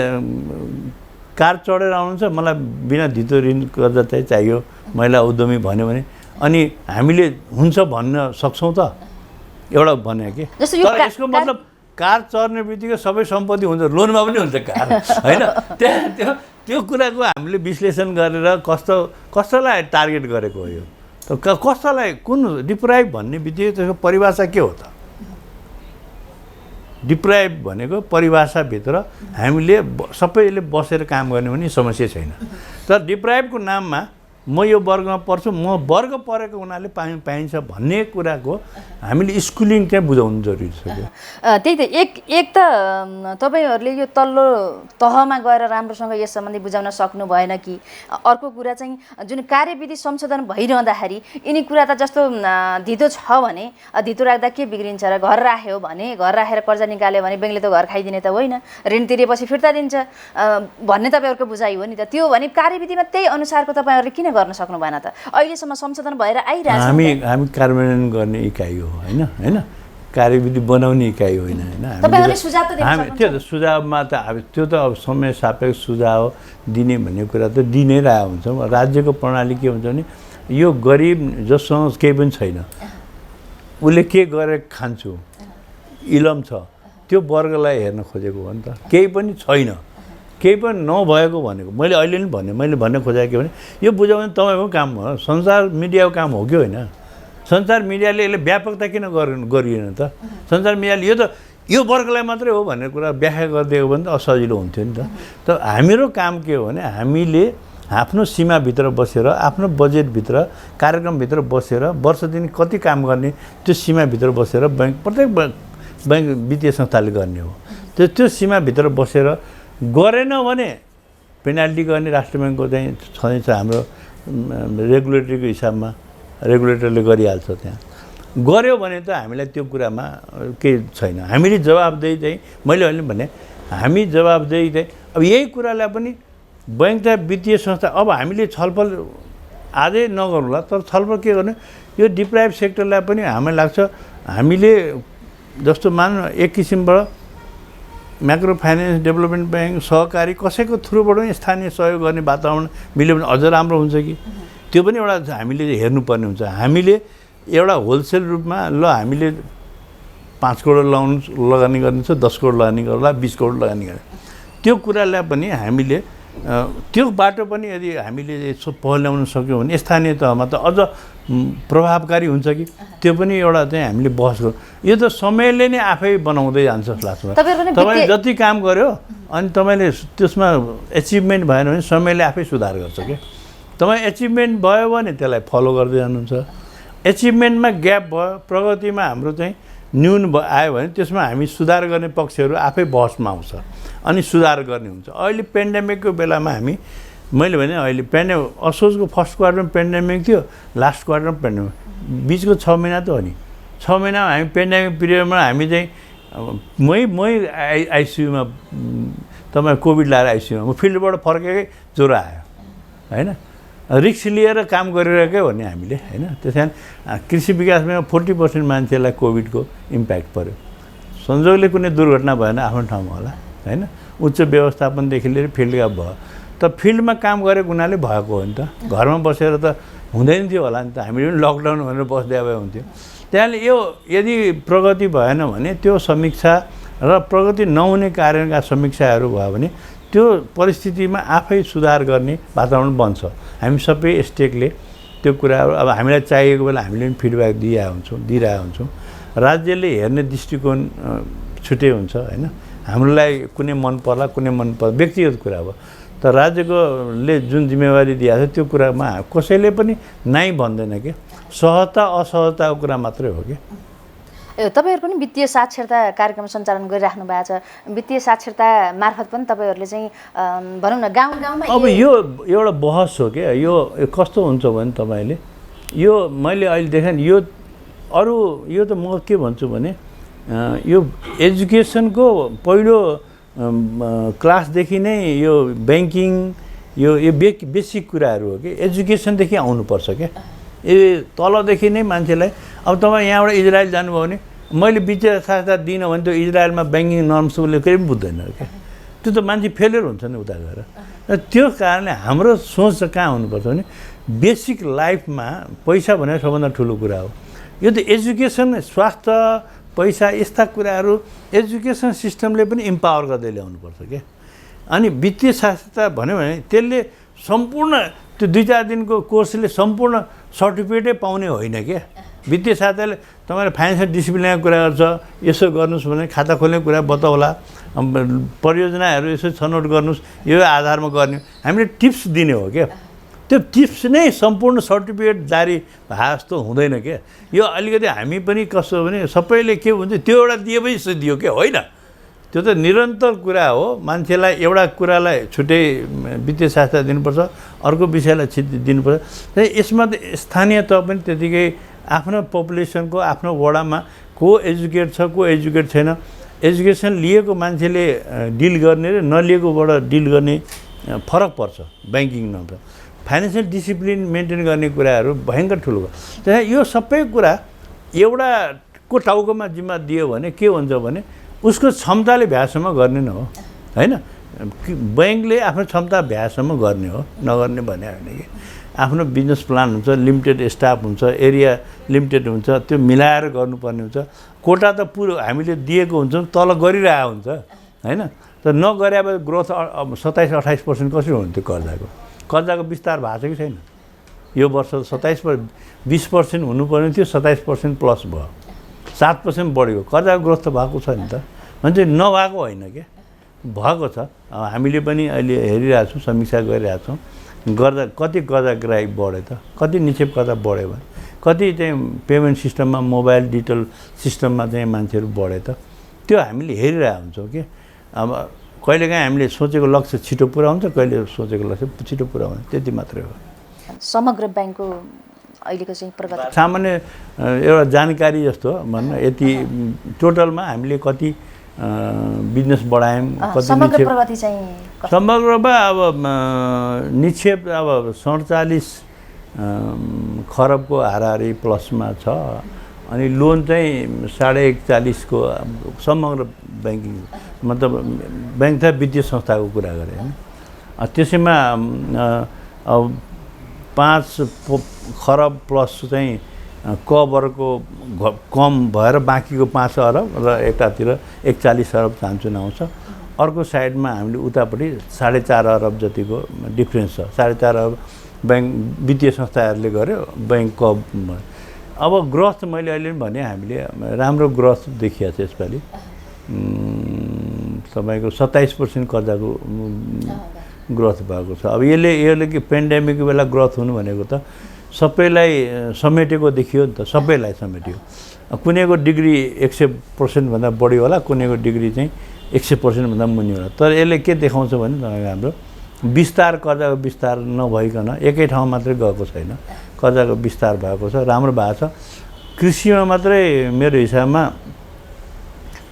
कार चढेर आउनुहुन्छ, मलाई बिना धितो ऋण कर्जा चाहिँ चाहियो महिला उद्यमी भन्यो भने अनि हामीले हुन्छ भन्न सक्छौँ त? एउटा भने कि तर यसको मतलब कार चढ्ने बित्तिकै सबै सम्पत्ति हुन्छ, लोनमा पनि हुन्छ कार होइन। त्यहाँ त्यो कुराको हामीले विश्लेषण गरेर कस्तोलाई टार्गेट गरेको हो यो, कस्तोलाई कुन डिप्राइभ भन्ने बित्तिकै त्यसको परिभाषा के हो त? डिप्राइभ भनेको परिभाषाभित्र हामीले सबैले बसेर काम गर्ने पनि समस्या छैन। तर डिप्राइभको नाममा म यो वर्गमा पर्छु, म वर्ग परेको हुनाले पाइन्छ भन्ने कुराको हामीले स्कुलिङ चाहिँ बुझाउनु जरुरी छ क्या। त्यही त एक त तपाईँहरूले यो तल्लो तहमा गएर राम्रोसँग यस सम्बन्धी बुझाउन सक्नु भएन कि, अर्को कुरा चाहिँ जुन कार्यविधि संशोधन भइरहँदाखेरि यिनी कुरा त जस्तो धितो छ भने धितो राख्दा के बिग्रिन्छ र घर राख्यो भने, घर राखेर कर्जा निकाल्यो भने ब्याङ्कले त घर खाइदिने त होइन, ऋण तिरेपछि फिर्ता दिन्छ भन्ने तपाईँहरूको बुझाइ हो नि त। त्यो भने कार्यविधिमा त्यही अनुसारको तपाईँहरूले किन गर्न सक्नु भएन त? अहिलेसम्म संशोधन भएर आइरहेछ। हामी कार्यान्वयन गर्ने इकाइ हो होइन, कार्यविधि बनाउने इकाइ होइन होइन। तपाईँहरूले सुझाव त दिन सक्नुहुन्छ। त्यो त सुझावमा त अब त्यो त अब समय सापेक्ष सुझाव दिने भन्ने कुरा त दिनै रहेको हुन्छ। राज्यको प्रणाली के हुन्छ भने यो गरिब जससँग केही पनि छैन, उसले के गरेर खान्छु इलम छ, त्यो वर्गलाई हेर्न खोजेको हो नि त। केही पनि छैन, केही पनि नभएको भनेको मैले अहिले पनि भने, मैले भन्न खोजेको के भने यो बुझाउने तपाईँको काम हो, सञ्चार मिडियाको काम हो कि होइन? सञ्चार मिडियाले यसले व्यापकता किन गरिएन त? सञ्चार मिडियाले यो वर्गलाई मात्रै हो भन्ने कुरा व्याख्या गरिदिएको भने त असजिलो हुन्थ्यो नि त। त हाम्रो काम के हो भने हामीले आफ्नो सीमाभित्र बसेर, आफ्नो बजेटभित्र, कार्यक्रमभित्र बसेर वर्ष दिन कति काम गर्ने त्यो सीमाभित्र बसेर प्रत्येक बैंक वित्तीय संस्थाले गर्ने हो। त्यो सीमाभित्र बसेर गरेन भने पेनाल्टी गर्ने राष्ट्र ब्याङ्कको चाहिँ छँदैछ हाम्रो रेगुलेटरीको हिसाबमा, रेगुलेटरले गरिहाल्छ। त्यहाँ गऱ्यो भने त हामीलाई त्यो कुरामा केही छैन। हामीले जवाबदेही चाहिँ मैले अहिले भने हामी जवाबदेही चाहिँ अब यही कुरालाई पनि बैंक तथा वित्तीय संस्था अब हामीले छलफल आजै नगरौँला, तर छलफल के गर्ने यो डिप्राइभ सेक्टरलाई पनि हामीलाई लाग्छ हामीले जस्तो मानौँ एक किसिमबाट माइक्रो फाइनेन्स डेभलपमेन्ट ब्याङ्क सहकारी कसैको थ्रुबाट पनि स्थानीय सहयोग गर्ने वातावरण मिल्यो भने अझ राम्रो हुन्छ कि, त्यो पनि एउटा हामीले हेर्नुपर्ने हुन्छ। हामीले एउटा होलसेल रूपमा ल हामीले 5 करोड लगानी गर्नेछ, 10 करोड लगानी गर्ला, 20 करोड लगानी गर्ने, त्यो कुरालाई पनि हामीले त्यो बाटो पनि यदि हामीले पहल ल्याउन सक्यौँ भने स्थानीय तहमा त अझ प्रभावकारी हुन्छ कि, त्यो पनि एउटा चाहिँ हामीले बहस गरौँ। यो त समयले नै आफै बनाउँदै जान्छ लास्टमा। तपाईँले जति काम गर्यो अनि तपाईँले त्यसमा एचिभमेन्ट भएन भने समयले आफै सुधार गर्छ क्या। तपाईँ एचिभमेन्ट भयो भने त्यसलाई फलो गर्दै जानुहुन्छ, एचिभमेन्टमा ग्याप भयो, प्रगतिमा हाम्रो चाहिँ न्यून आयो भने त्यसमा हामी सुधार गर्ने पक्षहरू आफै बहसमा आउँछ अनि सुधार गर्ने हुन्छ। अहिले पेन्डेमिकको बेलामा मैले भने अहिले असोजको फर्स्ट क्वार्टरमा पेन्डेमिक थियो, लास्ट क्वार्टरमा पेन्डेमिक, बिचको 6 महिना त हो नि। 6 महिनामा हामी पेन्डेमिक पिरियडमा हामी चाहिँ मै आइसियुमा तपाईँ कोभिड लाएर आइसियुमा, म फिल्डबाट फर्केकै ज्वरो आयो होइन, रिक्स लिएर काम गरिरहेकै हो नि हामीले होइन। त्यस कारण कृषि विकासमा 40% मान्छेलाई कोभिडको इम्प्याक्ट पऱ्यो। संजोगले कुनै दुर्घटना भएन आफ्नो ठाउँमा होला होइन, उच्च व्यवस्थापनदेखि लिएर फिल्डका भयो। त फिल्डमा काम गरेको हुनाले भएको हो नि त, घरमा बसेर त हुँदैन थियो होला नि त, हामीले पनि लकडाउन भनेर बस्दै भए हुन्थ्यो। त्यहाँले यो यदि प्रगति भएन भने त्यो समीक्षा र प्रगति नहुने कारणका समीक्षाहरू भयो भने त्यो परिस्थितिमा आफै सुधार गर्ने वातावरण बन्छ। हामी सबै स्टेकले त्यो कुराहरू अब हामीलाई चाहिएको बेला हामीले पनि फिडब्याक दिइरहेको हुन्छौँ। राज्यले हेर्ने दृष्टिकोण छुट्टै हुन्छ होइन, हामीलाई कुनै मन पर्ला कुनै मन पर्ला व्यक्तिगत कुरा हो, तर राज्यकोले जुन जिम्मेवारी दिएको छ त्यो कुरामा कसैले पनि नाइ भन्दैन कि, सहजता असहजताको कुरा मात्रै हो कि। तपाईँहरू पनि वित्तीय साक्षरता कार्यक्रम सञ्चालन गरिराख्नु भएको छ, वित्तीय साक्षरता मार्फत पनि तपाईँहरूले चाहिँ भनौँ न गाउँ गाउँमा अब यो एउटा बहस हो क्या। यो कस्तो हुन्छ भने तपाईँले यो मैले अहिले देखेँ यो अरू यो त म के भन्छु भने यो एजुकेसनको पहिलो क्लासदेखि नै यो ब्याङ्किङ यो बेसिक कुराहरू हो कि, एजुकेसनदेखि आउनुपर्छ क्या। तलदेखि नै मान्छेलाई अब तपाईँ यहाँबाट इजरायल जानुभयो भने मैले वित्तीय सहायता दिनँ भने त्यो इजरायलमा ब्याङ्किङ नर्म्स उसले केही पनि बुझ्दैन क्या, त्यो त मान्छे फेलियर हुन्छ नि उता गएर। त्यो कारणले हाम्रो सोच कहाँ हुनुपर्छ भने बेसिक लाइफमा पैसा भनेर सबभन्दा ठुलो कुरा हो। यो त एजुकेसन, स्वास्थ्य, पैसा यस्ता कुराहरू एजुकेसन सिस्टमले पनि इम्पावर गर्दै ल्याउनुपर्छ क्या। अनि वित्तीय साक्षरता भन्यो भने त्यसले सम्पूर्ण त्यो 2-4 दिनको कोर्सले सम्पूर्ण सर्टिफिकेटै पाउने होइन क्या। वित्तीय सहायताले तपाईँले फाइनेन्सियल डिसिप्लिनको कुरा गर्छ, यसो गर्नुहोस् भने खाता खोल्ने कुरा बताउला, परियोजनाहरू यसो छनौट गर्नुहोस्, यो आधारमा गर्ने हामीले टिप्स दिने हो क्या। त्यो टिप्स नै सम्पूर्ण सर्टिफिकेट जारी भए जस्तो हुँदैन क्या। यो अलिकति हामी पनि कस्तो भने सबैले के हुन्छ त्यो एउटा दिएपछि दियो क्या, होइन। त्यो त निरन्तर कुरा हो। मान्छेलाई एउटा कुरालाई छुट्टै वित्तीय सहायता दिनुपर्छ, अर्को विषयलाई दिनुपर्छ। यसमा त स्थानीय तह पनि त्यतिकै आफ्नो पपुलेसनको आफ्नो वडामा को एजुकेट छ को एजुकेट छैन, एजुकेसन लिएको मान्छेले डिल गर्ने र नलिएकोबाट डिल गर्ने फरक पर्छ ब्याङ्किङमा। फाइनेन्सियल डिसिप्लिन मेन्टेन गर्ने कुराहरू भयङ्कर ठुलो हो। त्यहाँ यो सबै कुरा एउटाको टाउकोमा जिम्मा दियो भने के हुन्छ भने उसको क्षमताले भ्यासम्म गर्ने न हो, होइन। ब्याङ्कले आफ्नो क्षमता भ्यासम्म गर्ने हो, नगर्ने भने होइन कि। आफ्नो बिजनेस प्लान हुन्छ, लिमिटेड स्टाफ हुन्छ, एरिया लिमिटेड हुन्छ, त्यो मिलाएर गर्नुपर्ने हुन्छ। कोटा त पुरो हामीले दिएको हुन्छ, तल गरिरहेको हुन्छ, होइन। तर नगरेपछि ग्रोथ 27-28% कसरी हुने त्यो कर्जाको विस्तार भएको छ कि छैन? यो वर्ष 20% हुनुपर्ने थियो, 27% प्लस भयो, 7% बढ्यो। कर्जाको ग्रोथ त भएको छ नि त, भन्छ नभएको होइन क्या, भएको छ। हामीले पनि अहिले हेरिरहेको छौँ, समीक्षा गरिरहेको छौँ। गर्दा कति कर्जा ग्राहक बढ्यो त, कति निक्षेप कर्जा बढ्यो भने, कति चाहिँ पेमेन्ट सिस्टममा मोबाइल डिजिटल सिस्टममा चाहिँ मान्छेहरू बढ्यो त, त्यो हामीले हेरिरहेको हुन्छौँ कि। अब कहिलेकाहीँ हामीले सोचेको लक्ष्य छिटो पुरा हुन्छ, कहिले सोचेको लक्ष्य छिटो पुरा हुन्छ, त्यति मात्रै हो। समग्र ब्याङ्कको अहिलेको चाहिँ प्रगति सामान्य एउटा जानकारी जस्तो भन्न, यति टोटलमा हामीले कति बिजनेस बढायौँ, कति समग्र प्रगति चाहिँ समग्रमा अब निक्षेप अब 47 खरबको हाराहारी प्लसमा छ। अनि लोन चाहिँ 41.5 को समग्र ब्याङ्किङ मतलब ब्याङ्क तथा वित्तीय संस्थाको कुरा गरेँ होइन। त्यसैमा अब 5 खरब प्लस चाहिँ क वर्गको कम भएर बाँकीको 5 अरब र यतातिर 41 अरब चान्चुन आउँछ। अर्को साइडमा हामीले उतापट्टि 4.5 अरब जतिको डिफ्रेन्स छ। 4.5 अरब ब्याङ्क वित्तीय संस्थाहरूले गर्यो, ब्याङ्क क। अब ग्रोथ मैले अहिले पनि भने हामीले राम्रो ग्रोथ देखिया छ यसपालि। तपाईँको 27% कर्जाको ग्रोथ भएको छ। अब यसले कि पेन्डेमिकको बेला ग्रोथ हुनु भनेको त सबैलाई समेटेको देखियो नि त, सबैलाई समेट्यो। कुनैको डिग्री 100% भन्दा बढी होला, कुनैको डिग्री चाहिँ 100% भन्दा मुनि होला। तर यसले के देखाउँछ भने तपाईँको हाम्रो विस्तार, कर्जाको विस्तार नभइकन एकै ठाउँ मात्रै गएको छैन, कर्जाको विस्तार भएको छ, राम्रो भएको छ। कृषिमा मात्रै मेरो हिसाबमा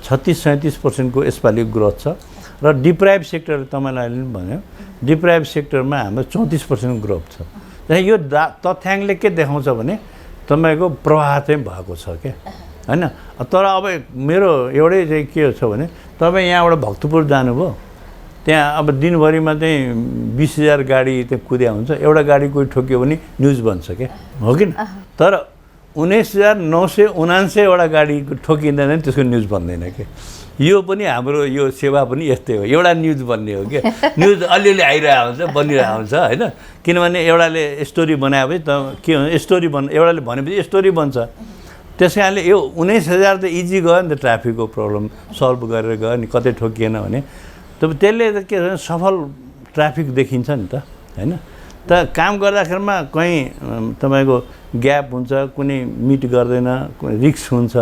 36-37% को यसपालि ग्रोथ छ। र डिप्राइभ सेक्टर तपाईँलाई पनि भन्यो, डिप्राइभ सेक्टरमा हाम्रो 34% ग्रोथ छ। यो तथ्याङ्कले के देखाउँछ भने तपाईँको प्रवाह चाहिँ भएको छ क्या, होइन। तर अब मेरो एउटै चाहिँ के छ भने तपाईँ यहाँबाट भक्तपुर जानुभयो, त्यहाँ अब दिनभरिमा चाहिँ 20,000 गाडी त्यहाँ कुद्या हुन्छ। एउटा गाडी कोही ठोक्यो भने न्युज बन्छ क्या, हो कि न। तर 19,979 वटा गाडी ठोकिँदैन नि त्यसको न्युज बन्दैन क्या। यो पनि हाम्रो यो सेवा पनि यस्तै हो, एउटा न्युज बन्ने हो क्या। न्युज अलिअलि आइरहेको हुन्छ, बनिरहेको हुन्छ, होइन। किनभने एउटाले स्टोरी बनाएपछि त के हुन्छ, स्टोरी एउटाले भनेपछि स्टोरी बन्छ। त्यस कारणले यो 19,000 त इजी गयो नि त, ट्राफिकको प्रब्लम सल्भ गरेर गयो नि, कतै ठोकिएन भने। तब त्यसले त के भन्छ, सफल ट्राफिक देखिन्छ नि त, होइन। त काम गर्दाखेरिमा कहीँ तपाईँको ग्याप हुन्छ, कुनै मिट गर्दैन, कुनै रिस्क हुन्छ,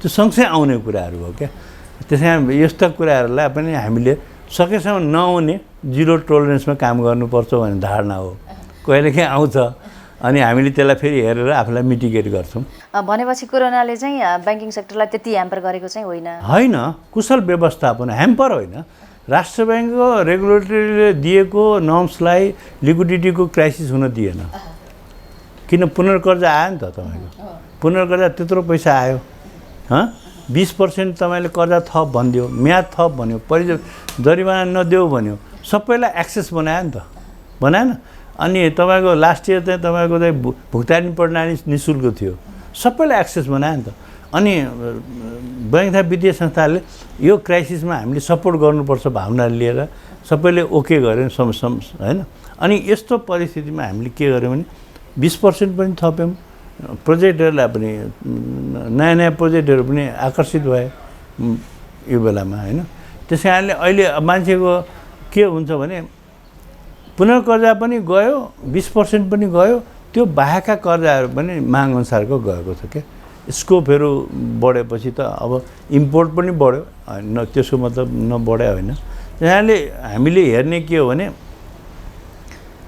त्यो सँगसँगै आउने कुराहरू हो क्या। त्यसै कारण यस्ता कुराहरूलाई पनि हामीले सकेसम्म नआउने जिरो टोलरेन्समा काम गर्नुपर्छ भन्ने धारणा हो। कहिलेकाहीँ आउँछ अनि हामीले त्यसलाई फेरि हेरेर आफूलाई मिटिगेट गर्छौँ। भनेपछि कोरोनाले चाहिँ ब्याङ्किङ सेक्टरलाई त्यति ह्याम्पर गरेको चाहिँ होइन, कुशल व्यवस्थापन, ह्याम्पर होइन। राष्ट्र ब्याङ्कको रेगुलेटरीले दिएको नर्म्सलाई लिक्विडिटीको क्राइसिस हुन दिएन। किन पुनर्कर्जा आयो नि त तपाईँको, पुनर्कर्जा त्यत्रो पैसा आयो, 20% तपाईँले कर्जा थप भनिदियो, म्याद थप भन्यो, जरिवाना नदेऊ भन्यो, सबैलाई एक्सेस बनायो नि त, बनाएन। अनि तपाईँको लास्ट इयर चाहिँ तपाईँको चाहिँ भुक्तानी प्रणाली निःशुल्क थियो, सबैलाई एक्सेस बनायो नि त। अनि ब्याङ्क तथा वित्तीय संस्थाले यो क्राइसिसमा हामीले सपोर्ट गर्नुपर्छ भावना लिएर सबैले ओके गर्यो होइन। अनि यस्तो परिस्थितिमा हामीले के गर्यौँ भने 20% पनि थप्यौँ। प्रोजेक्टहरूलाई पनि नयाँ नयाँ प्रोजेक्टहरू पनि आकर्षित भए यो बेलामा, होइन। त्यस कारणले अहिले मान्छेको के हुन्छ भने पुनर्कर्जा पनि गयो, 20% पनि गयो, त्यो बाहेकका कर्जाहरू पनि मागअनुसारको गएको छ क्या। स्कोपहरू बढेपछि त अब इम्पोर्ट पनि बढ्यो, त्यसको मतलब नबढ्यो होइन। यहाँले हामीले हेर्ने के हो भने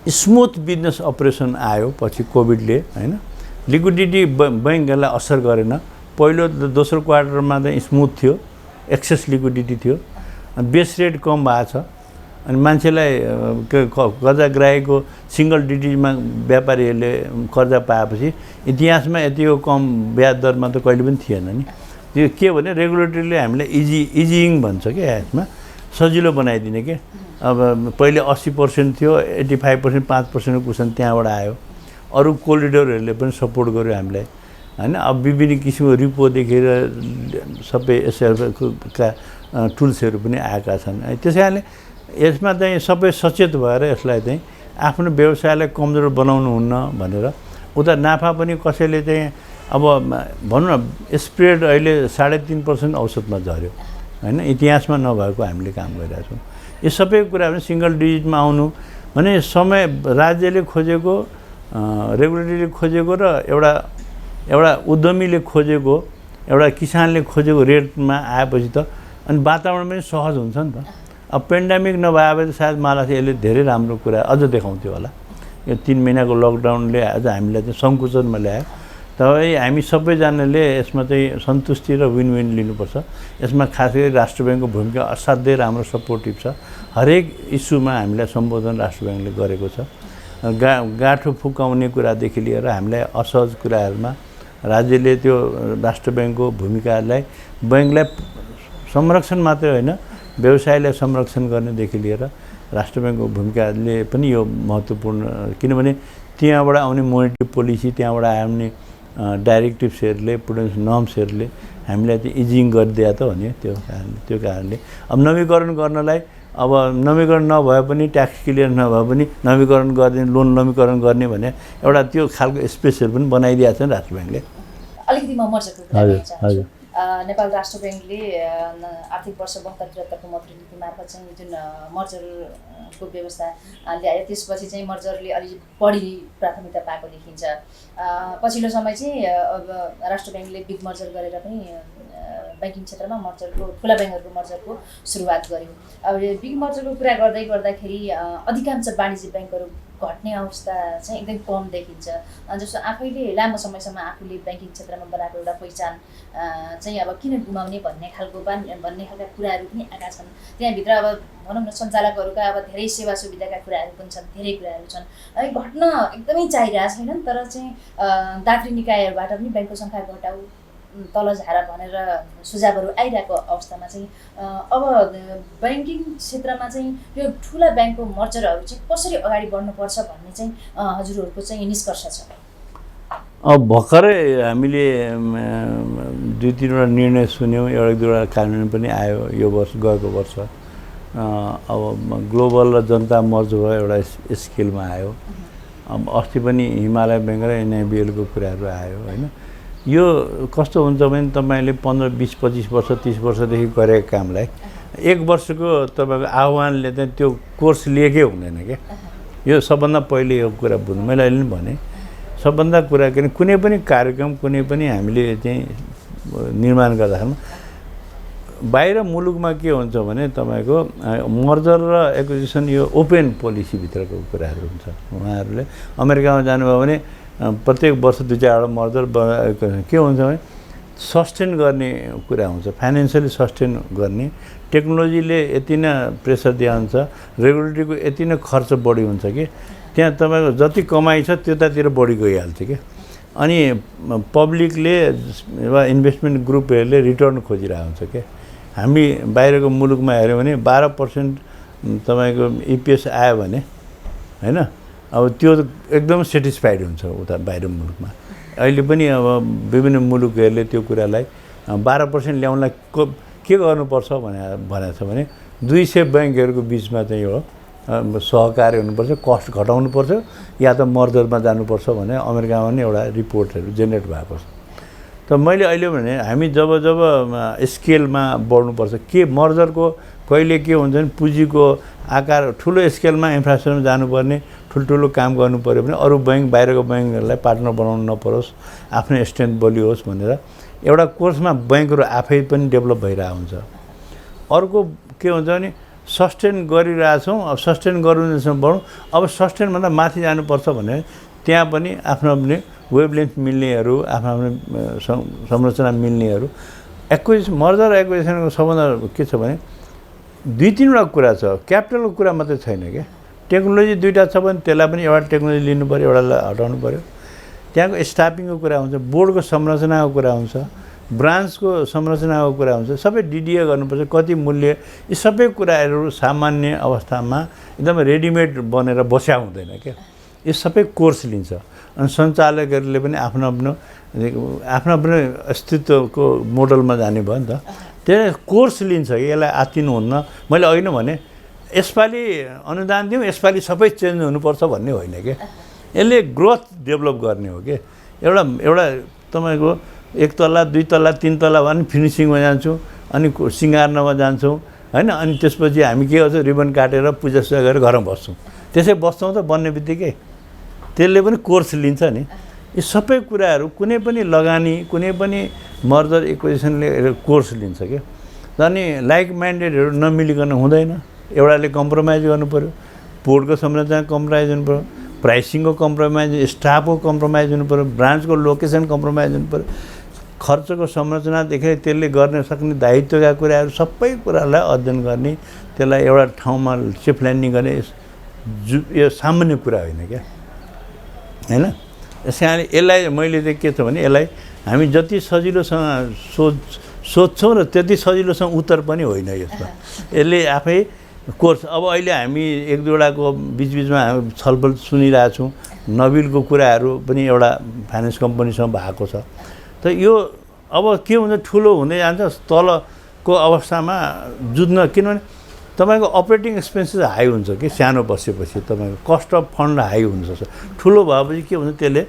स्मुथ बिजनेस अपरेसन आयो पछि कोभिडले होइन। लिक्विडिटी बैङ्कहरूलाई असर गरेन। पहिलो दोस्रो क्वार्टरमा चाहिँ स्मुथ थियो, एक्सेस लिक्विडिटी थियो, बेस रेट कम भएको छ, अनि मान्छेलाई कर्जा ग्राहकको सिङ्गल डिजिटमा व्यापारीहरूले कर्जा पाएपछि इतिहासमा यतिको कम ब्याज दरमा त कहिले पनि थिएन नि। त्यो के भने रेगुलेटरीले हामीलाई इजिङ भन्छ क्या, यसमा सजिलो बनाइदिने के। अब पहिले 80% थियो, 85% 5% कुसन त्यहाँबाट आयो। अरू कोरिडोरहरूले पनि सपोर्ट गर्यो हामीलाई होइन। अब विभिन्न किसिमको रिपोदेखि सबै एसएलका टुल्सहरू पनि आएका छन्। त्यसै कारणले यसमा चाहिँ सबै सचेत भएर यसलाई चाहिँ आफ्नो व्यवसायलाई कमजोर बनाउनुहुन्न भनेर उता नाफा पनि कसैले चाहिँ अब भनौँ न स्प्रेड अहिले 3.5% औसतमा झऱ्यो होइन। इतिहासमा नभएको हामीले काम गरिरहेका छौँ। यो सबै कुरा पनि सिङ्गल डिजिटमा आउनु भने समय राज्यले खोजेको, रेगुलेटरीले खोजेको र एउटा उद्यमीले खोजेको, एउटा किसानले खोजेको रेटमा आएपछि त अनि वातावरण पनि सहज हुन्छ नि त। अब पेन्डेमिक नभए भने सायद मलाई यसले धेरै राम्रो कुरा अझ देखाउँथ्यो होला। यो 3 महिनाको लकडाउनले अझ हामीलाई चाहिँ सङ्कुचनमा ल्यायो। तपाईँ हामी सबैजनाले यसमा चाहिँ सन्तुष्टि र विन विन लिनुपर्छ। यसमा खास गरी राष्ट्र ब्याङ्कको भूमिका असाध्यै राम्रो सपोर्टिभ छ। हरेक इस्युमा हामीलाई सम्बोधन राष्ट्र ब्याङ्कले गरेको छ। गाँठो फुकाउने कुरादेखि लिएर हामीलाई असहज कुराहरूमा राज्यले त्यो राष्ट्र ब्याङ्कको भूमिकालाई बैङ्कलाई संरक्षण मात्रै होइन व्यवसायलाई संरक्षण गर्नेदेखि लिएर राष्ट्र ब्याङ्कको भूमिकाले पनि यो महत्त्वपूर्ण। किनभने त्यहाँबाट आउने मोनेटरी पोलिसी, त्यहाँबाट आउने डाइरेक्टिभ्सहरूले, प्रुडेन्स नर्म्सहरूले हामीलाई चाहिँ इजिङ गरिदिया त हो नि। त्यो कारणले अब नवीकरण गर्नलाई अब नवीकरण नभए पनि ट्याक्स क्लियर नभए पनि नवीकरण गर्ने, लोन नवीकरण गर्ने भने एउटा त्यो खालको स्पेसहरू पनि बनाइदिएको छ नि राष्ट्र ब्याङ्कले। अलिकति म मर्जरको कुरा गर्न चाहन्छु। नेपाल राष्ट्र ब्याङ्कले आर्थिक वर्ष 72-73 को मौद्रिक नीति मार्फत चाहिँ जुन मर्जरको व्यवस्था ल्यायो, त्यसपछि चाहिँ मर्जरले अलि बढी प्राथमिकता पाएको देखिन्छ। पछिल्लो समय चाहिँ अब राष्ट्र ब्याङ्कले बिग मर्जर गरेर पनि ब्याङ्किङ क्षेत्रमा मर्जरको, ठुला ब्याङ्कहरूको मर्जरको सुरुवात गर्यो। अब बिग मर्जरको कुरा गर्दाखेरि अधिकांश वाणिज्य ब्याङ्कहरू घट्ने अवस्था चाहिँ एकदम कम देखिन्छ। जस्तो आफैले लामो समयसम्म आफूले ब्याङ्किङ क्षेत्रमा बनाएको एउटा पहिचान चाहिँ अब किन गुमाउने भन्ने खालका कुराहरू पनि आएका छन्। त्यहाँभित्र अब भनौँ न सञ्चालकहरूका अब धेरै सेवा सुविधाका कुराहरू पनि छन्, धेरै कुराहरू छन्। घट्न एकदमै चाहिरहेको छैन, तर चाहिँ दात्री निकायहरूबाट पनि ब्याङ्कको सङ्ख्या घटाऊ, तल झार भनेर सुझावहरू आइरहेको अवस्थामा चाहिँ अब ब्याङ्किङ क्षेत्रमा चाहिँ यो ठुला ब्याङ्कको मर्जरहरू चाहिँ कसरी अगाडि बढ्नुपर्छ भन्ने चाहिँ हजुरहरूको चाहिँ निष्कर्ष छ? अब भर्खरै हामीले 2-3वटा निर्णय सुन्यौँ, एउटा 2वटा कानुन पनि आयो यो वर्ष, गएको वर्ष। अब ग्लोबल र जनता मर्ज भयो, एउटा स्केलमा आयो। अब अस्ति पनि हिमालय ब्याङ्क र एनआइबिएलको कुराहरू आयो होइन। यो कस्तो हुन्छ भने तपाईँले 15, 20, 25 वर्ष 30 वर्षदेखि गरेको कामलाई 1 वर्षको तपाईँको आह्वानले चाहिँ त्यो कोर्स लिएकै हुँदैन क्या। यो सबभन्दा पहिले यो कुरा बुझ्नु, मैले अहिले पनि भने सबभन्दा कुरा किन कुनै पनि कार्यक्रम, कुनै पनि हामीले चाहिँ निर्माण गर्दाखेरि बाहिर मुलुकमा के हुन्छ भने तपाईँको मर्जर र एक्विजिसन यो ओपन पोलिसीभित्रको कुराहरू हुन्छ। उहाँहरूले अमेरिकामा जानुभयो भने प्रत्येक वर्ष 2-4वटा मर्जर के हुन्छ भने सस्टेन गर्ने कुरा हुन्छ, फाइनेन्सियली सस्टेन गर्ने। टेक्नोलोजीले यति नै प्रेसर दिया हुन्छ, रेगुलेटरीको यति नै खर्च बढी हुन्छ कि त्यहाँ तपाईँको जति कमाइ छ त्यतातिर बढी गइहाल्छ कि। अनि पब्लिकले वा इन्भेस्टमेन्ट ग्रुपहरूले रिटर्न खोजिरहेको हुन्छ क्या। हामी बाहिरको मुलुकमा हेऱ्यौँ भने 12% तपाईँको इपिएस आयो भने होइन, अब त्यो एकदम सेटिस्फाइड हुन्छ उता बाहिर मुलुकमा। अहिले पनि अब विभिन्न मुलुकहरूले त्यो कुरालाई 12% ल्याउनलाई के गर्नुपर्छ भनेको छ भने 200 ब्याङ्कहरूको बिचमा चाहिँ एउटा सहकार्य हुनुपर्छ, कस्ट घटाउनुपर्छ, या त मर्जरमा जानुपर्छ भने अमेरिकामा पनि एउटा रिपोर्टहरू जेनेरेट भएको छ। त मैले अहिले भने हामी जब जब स्केलमा बढ्नुपर्छ के मर्जरको कहिले के हुन्छ भने पुँजीको आकार ठुलो स्केलमा इन्फ्रास्ट्रक्चरमा जानुपर्ने ठुल्ठुलो काम गर्नु पऱ्यो भने अरू बैङ्क बाहिरको बैङ्कहरूलाई पार्टनर बनाउनु नपरोस् आफ्नो स्ट्रेन्थ बलियो होस् भनेर एउटा कोर्समा बैङ्कहरू आफै पनि डेभलप भइरहेको हुन्छ। अर्को के हुन्छ भने सस्टेन गरिरहेछौँ अब सस्टेन गर्नुसम्म बढौँ अब सस्टेनभन्दा माथि जानुपर्छ भने त्यहाँ पनि आफ्नो आफ्नो वेभलेन्थ मिल्नेहरू आफ्नो आफ्नो संरचना मिल्नेहरू एक्विजिसन मर्जर एक्विजिसनको सबभन्दा के छ भने 2-3वटा कुरा छ क्यापिटलको कुरा मात्रै छैन क्या टेक्नोलोजी दुईवटा छ भने त्यसलाई पनि एउटा टेक्नोलोजी लिनु पऱ्यो एउटालाई हटाउनु पऱ्यो त्यहाँको स्टाफिङको कुरा हुन्छ बोर्डको संरचनाको कुरा हुन्छ ब्रान्चको संरचनाको कुरा हुन्छ सबै डिडिए गर्नुपर्छ कति मूल्य यी सबै कुराहरू सामान्य अवस्थामा एकदम रेडिमेड बनेर बस्या हुँदैन क्या यो सबै कोर्स लिन्छ अनि सञ्चालकहरूले पनि आफ्नो आफ्नो अस्तित्वको मोडलमा जाने भयो नि त त्यही कोर्स लिन्छ कि यसलाई आत्तिनुहुन्न मैले होइन भने यसपालि अनुदान दिउँ यसपालि सबै चेन्ज हुनुपर्छ भन्ने होइन क्या यसले ग्रोथ डेभलप गर्ने हो कि एउटा तपाईँको 1 तल्ला 2 तल्ला 3 तल्ला भने फिनिसिङमा जान्छौँ अनि सिँगार्नमा जान्छौँ होइन अनि त्यसपछि हामी के गर्छौँ रिबन काटेर पूजासुजा गरेर घरमा बस्छौँ त्यसै बस्छौँ त बन्ने बित्तिकै त्यसले पनि कोर्स लिन्छ नि यी सबै कुराहरू कुनै पनि लगानी कुनै पनि मर्जर एक्विजिसनले कोर्स लिन्छ क्या अनि लाइक माइन्डेडहरू नमिलिकन हुँदैन एउटाले कम्प्रोमाइज गर्नु पऱ्यो बोर्डको संरचना कम्प्रोमाइज हुनु पऱ्यो प्राइसिङको कम्प्रोमाइज स्टाफको कम्प्रोमाइज हुनु पऱ्यो ब्रान्चको लोकेसन कम्प्रोमाइज हुनु पऱ्यो खर्चको संरचनादेखि त्यसले गर्न सक्ने दायित्वका कुराहरू सबै कुरालाई अध्ययन गर्ने त्यसलाई एउटा ठाउँमा सेफ ल्यान्डिङ गर्ने यो सामान्य कुरा होइन क्या होइन त्यस कारण यसलाई मैले चाहिँ के छ भने यसलाई हामी जति सजिलोसँग सोध्छौँ र त्यति सजिलोसँग उत्तर पनि होइन यसमा यसले आफै कोर्स अब अहिले हामी 1-2वटाको बिचबिचमा हामी छलफल सुनिरहेछौँ नबिलको कुराहरू पनि एउटा फाइनेन्स कम्पनीसँग भएको छ त यो अब के हुन्छ ठुलो हुँदै जान्छ तलको अवस्थामा जुझ्न किनभने तपाईँको अपरेटिङ एक्सपेन्सेस हाई हुन्छ कि सानो बसेपछि तपाईँको कस्ट अफ फन्ड हाई हुनसक्छ ठुलो भएपछि के हुन्छ त्यसले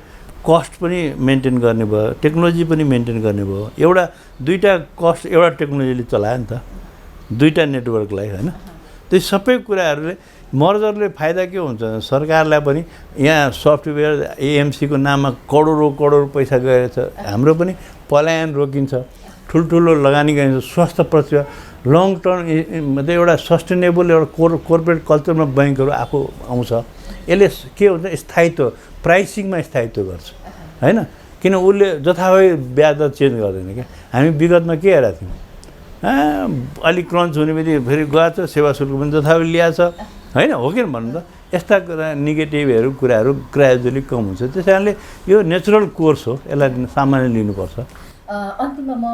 कस्ट पनि मेन्टेन गर्ने भयो टेक्नोलोजी पनि मेन्टेन गर्ने भयो एउटा दुईवटा कस्ट एउटा टेक्नोलोजीले चलायो नि त दुईवटा नेटवर्कलाई होइन त्यो सबै कुराहरूले मर्जरले फाइदा के हुन्छ सरकारलाई पनि यहाँ सफ्टवेयर एएमसीको नाममा करोड पैसा गएको छ हाम्रो पनि पलायन रोकिन्छ ठुल्ठुलो लगानी गरिन्छ स्वास्थ्य प्रतिभा लङ टर्म मतलब एउटा सस्टेनेबल एउटा कोर्पोरेट कल्चरमा बैङ्कहरू आफू आउँछ यसले के हुन्छ स्थायित्व प्राइसिङमा स्थायित्व गर्छ होइन किन उसले जथाभावी ब्याज दर चेन्ज गर्दैन क्या हामी विगतमा के हेरेका थियौँ अलिक क्रन्च हुने बित्तिकै फेरि गएको छ सेवा शुल्क पनि जथाभावी ल्याएको छ होइन हो कि भन्नु त यस्ता कुरा नेगेटिभहरू कुराहरू ग्रेजुअली कम हुन्छ त्यस कारणले यो नेचुरल कोर्स हो यसलाई सामान्य लिनुपर्छ। अन्तिममा म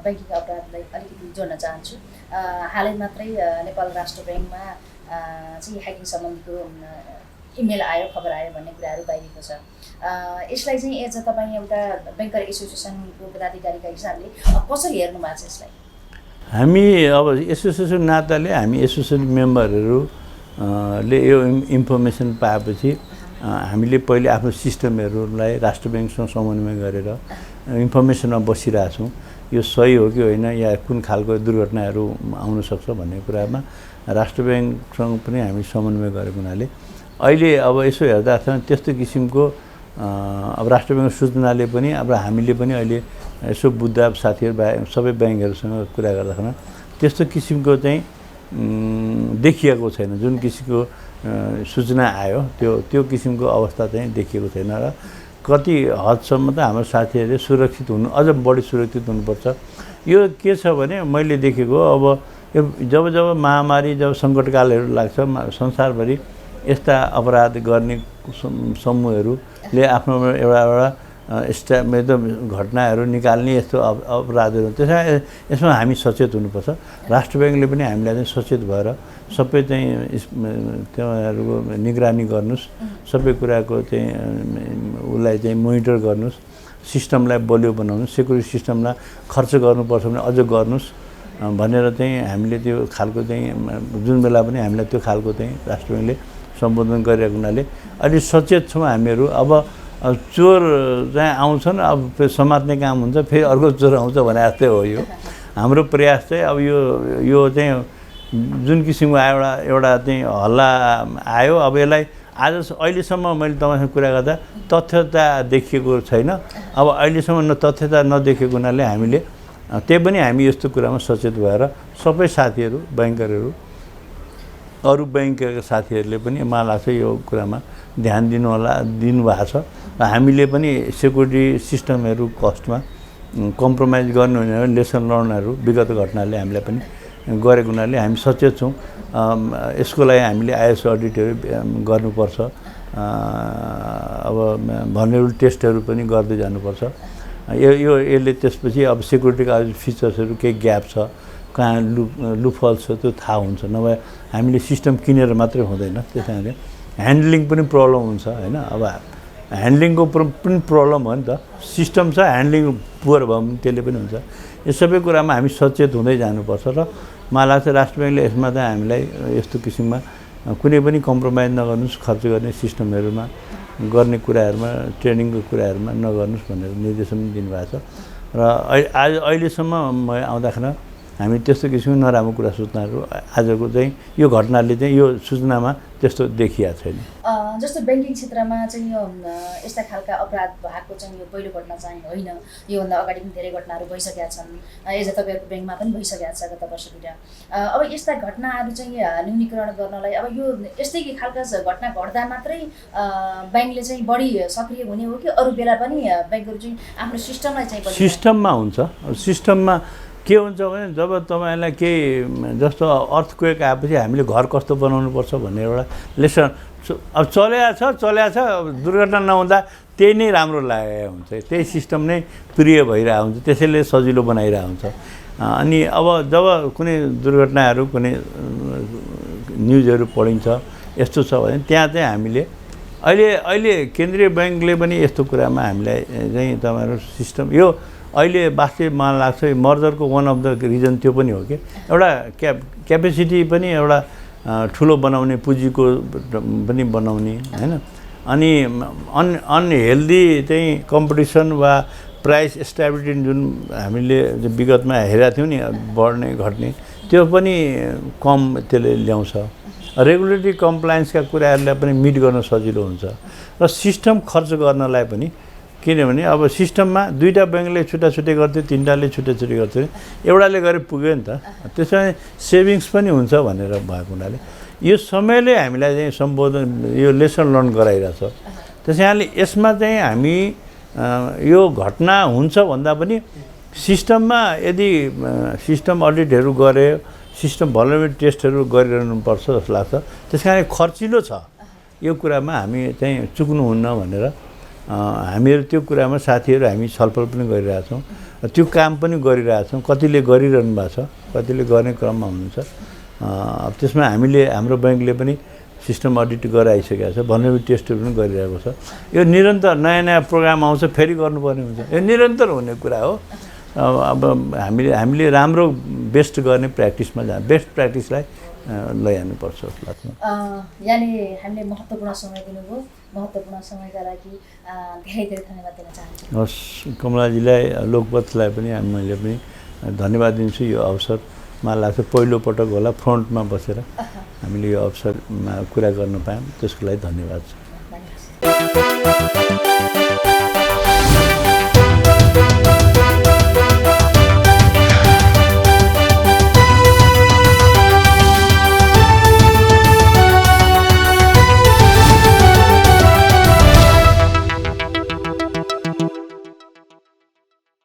बैङ्किङ अपराधलाई अलिकति जोड्न चाहन्छु हालै मात्रै नेपाल राष्ट्र ब्याङ्कमा चाहिँ ह्याकिङ सम्बन्धीको इमेल आयो खबर आयो भन्ने कुराहरू बाहिरिएको छ यसलाई चाहिँ एज अ तपाईँ एउटा ब्याङ्कर एसोसिएसनको पदाधिकारीका हिसाबले कसरी हेर्नु भएको छ यसलाई हामी अब एसोसिएसन नाताले हामी एसोसिएसन मेम्बरहरू ले यो इन्फर्मेसन पाएपछि हामीले पहिले आफ्नो सिस्टमहरूलाई राष्ट्र ब्याङ्कसँग समन्वय गरेर इन्फर्मेसनमा बसिरहेछौँ यो सही हो कि होइन या कुन खालको दुर्घटनाहरू आउन सक्छ भन्ने कुरामा राष्ट्र ब्याङ्कसँग पनि हामी समन्वय गरेको हुनाले अहिले अब यसो हेर्दा त्यस्तो किसिमको अब राष्ट्र ब्याङ्क सूचनाले पनि अब हामीले पनि अहिले यसो बुद्ध साथीहरू सबै ब्याङ्कहरूसँग कुरा गर्दाखेरि त्यस्तो किसिमको चाहिँ देखिएको छैन जुन किसिमको सूचना आयो त्यो किसिमको अवस्था चाहिँ देखिएको छैन र कति हदसम्म त हाम्रो साथीहरूले सुरक्षित हुनु अझ बढी सुरक्षित हुनुपर्छ। यो के छ भने मैले देखेको अब यो जब जब महामारी जब सङ्कटकालहरू लाग्छ संसारभरि यस्ता अपराध गर्ने समूहहरूले आफ्नो एउटा एकदम घटनाहरू निकाल्ने यस्तो अपराधहरू त्यसमा यसमा हामी सचेत हुनुपर्छ। राष्ट्र ब्याङ्कले पनि हामीलाई चाहिँ सचेत भएर सबै चाहिँ त्योहरूको निगरानी गर्नुहोस् सबै कुराको चाहिँ उसलाई चाहिँ मोनिटर गर्नुहोस् सिस्टमलाई बलियो बनाउनुहोस् सेक्युरिटी सिस्टमलाई खर्च गर्नुपर्छ भने अझ गर्नुहोस् भनेर चाहिँ हामीले त्यो खालको चाहिँ जुन बेला पनि हामीलाई त्यो खालको चाहिँ राष्ट्र ब्याङ्कले सम्बोधन गरिरहेको हुनाले अलि सचेत छौँ हामीहरू। अब अब चोर चाहिँ आउँछन्, अब फेरि समात्ने काम हुन्छ, फेरि अर्को चोर आउँछ भने जस्तै हो यो। हाम्रो प्रयास चाहिँ अब यो चाहिँ जुन किसिमको एउटा चाहिँ हल्ला आयो, अब यसलाई अहिलेसम्म मैले तपाईँसँग कुरा गर्दा तथ्यता देखिएको छैन। अब अहिलेसम्म तथ्यता नदेखेको हुनाले हामीले त्यही पनि हामी यस्तो कुरामा सचेत भएर सबै साथीहरू, ब्याङ्करहरू, अरू ब्याङ्कका साथीहरूले पनि मलाई लाग्छ यो कुरामा ध्यान दिनुभएको छ र हामीले पनि सेक्युरिटी सिस्टमहरू कस्टमा कम्प्रोमाइज गर्नु हुने लेसन लर्नहरू विगत घटनाले हामीलाई पनि गरेको हुनाले हामी सचेत छौँ। यसको लागि हामीले आइएसओ अडिटहरू गर्नुपर्छ, अब भनरेबल टेस्टहरू पनि गर्दै जानुपर्छ। यसले त्यसपछि अब सेक्युरिटीका फिचर्सहरू केही ग्याप छ, कहाँ लुफल छ त्यो थाहा हुन्छ, नभए हामीले सिस्टम किनेर मात्रै हुँदैन। त्यस कारणले ह्यान्डलिङ पनि प्रब्लम हुन्छ होइन। अब ह्यान्डलिङको पनि प्रब्लम हो नि त, सिस्टम छ, ह्यान्डलिङ पुवर भयो भने त्यसले पनि हुन्छ। यो सबै कुरामा हामी सचेत हुँदै जानुपर्छ र मलाई लाग्छ राष्ट्र ब्याङ्कले यसमा चाहिँ हामीलाई यस्तो किसिममा कुनै पनि कम्प्रोमाइज नगर्नुहोस्, खर्च गर्ने सिस्टमहरूमा गर्ने कुराहरूमा, ट्रेनिङको कुराहरूमा नगर्नुहोस् भनेर निर्देशन दिनुभएको छ। र अहिलेसम्म म आउँदाखेरि हामी त्यस्तो किसिमको नराम्रो कुरा सूचनाहरू आजको चाहिँ यो घटनाले चाहिँ यो सूचनामा त्यस्तो देखिएको छैन। जस्तो ब्याङ्किङ क्षेत्रमा चाहिँ यो यस्ता खालका अपराध भएको चाहिँ यो पहिलो घटना चाहिँ होइन, योभन्दा अगाडि पनि धेरै घटनाहरू भइसकेका छन्, एज तपाईँहरूको ब्याङ्कमा पनि भइसकेका छ गत वर्षतिर। अब यस्ता घटनाहरू चाहिँ न्यूनीकरण गर्नलाई अब यो यस्तै खालका घटना घट्दा मात्रै ब्याङ्कले चाहिँ बढी सक्रिय हुने हो कि अरू बेला पनि ब्याङ्कहरू चाहिँ आफ्नो सिस्टमलाई चाहिँ सिस्टममा हुन्छ। सिस्टममा के हुन्छ भने जब तपाईँलाई केही जस्तो अर्थक्वेक आएपछि हामीले घर कस्तो बनाउनुपर्छ भन्ने एउटा लेसन अब चलेको छ, दुर्घटना नहुँदा त्यही नै राम्रो लागेको हुन्छ, त्यही सिस्टम नै प्रिय भइरहेको हुन्छ, त्यसैले सजिलो बनाइरहेको हुन्छ। अनि अब जब कुनै दुर्घटनाहरू, कुनै न्युजहरू पढिन्छ यस्तो छ भने त्यहाँ चाहिँ हामीले अहिले केन्द्रीय ब्याङ्कले पनि यस्तो कुरामा हामीलाई चाहिँ तपाईँहरू सिस्टम यो अहिले वास्तविक मलाई लाग्छ मर्जरको वान अफ द रिजन त्यो पनि हो कि एउटा क्यापेसिटी पनि एउटा ठुलो बनाउने, पुँजीको पनि बनाउने होइन। अनि अनहेल्दी चाहिँ कम्पिटिसन वा प्राइस स्टेबिलिटी जुन हामीले विगतमा हेरेका थियौँ नि, बढ्ने घट्ने, त्यो पनि कम त्यसले ल्याउँछ। रेगुलेटरी कम्प्लायन्सका कुराहरूलाई पनि मिट गर्न सजिलो हुन्छ र सिस्टम खर्च गर्नलाई पनि, किनभने अब सिस्टममा दुईवटा ब्याङ्कले छुट्टै गर्थ्यो, तिनवटाले छुट्टै गर्थ्यो, एउटाले गरे पुग्यो नि त। त्यसमा सेभिङ्स पनि हुन्छ भनेर भएको हुनाले यो समयले हामीलाई चाहिँ सम्बोधन, यो लेसन लर्न गराइरहेछ। त्यस कारणले यसमा चाहिँ हामी यो घटना हुन्छ भन्दा पनि सिस्टममा यदि सिस्टम अडिटहरू गरे, सिस्टम भलरेबिलिटी टेस्टहरू गरिरहनुपर्छ जस्तो लाग्छ। त्यस कारण खर्चिलो छ यो कुरामा हामी चाहिँ चुक्नुहुन्न भनेर हामीहरू त्यो कुरामा साथीहरू हामी छलफल पनि गरिरहेछौँ, त्यो काम पनि गरिरहेछौँ। कतिले गरिरहनु भएको छ, कतिले गर्ने क्रममा हुनुहुन्छ। त्यसमा हाम्रो ब्याङ्कले पनि सिस्टम अडिट गराइसकेको छ, भलरेबिलिटी टेस्टहरू पनि गरिरहेको छ। यो निरन्तर नयाँ प्रोग्राम आउँछ, फेरि गर्नुपर्ने हुन्छ, यो निरन्तर हुने कुरा हो। अब हामीले राम्रो बेस्ट गर्ने प्र्याक्टिसमा बेस्ट प्र्याक्टिसलाई लैजानुपर्छ जस्तो लाग्छ। यहाँले हामीले महत्त्वपूर्ण समय दिनुभयो, महत्त्वपूर्ण समयका लागि धेरै धन्यवाद दिन चाहन्छु। हस्, कमलाजीलाई, लोकपथलाई पनि मैले पनि धन्यवाद दिन्छु। यो अवसरमा लाग्छ पहिलोपटक होला फ्रन्टमा बसेर हामीले यो अवसरमा कुरा गर्न पायौँ, त्यसको लागि धन्यवाद छ।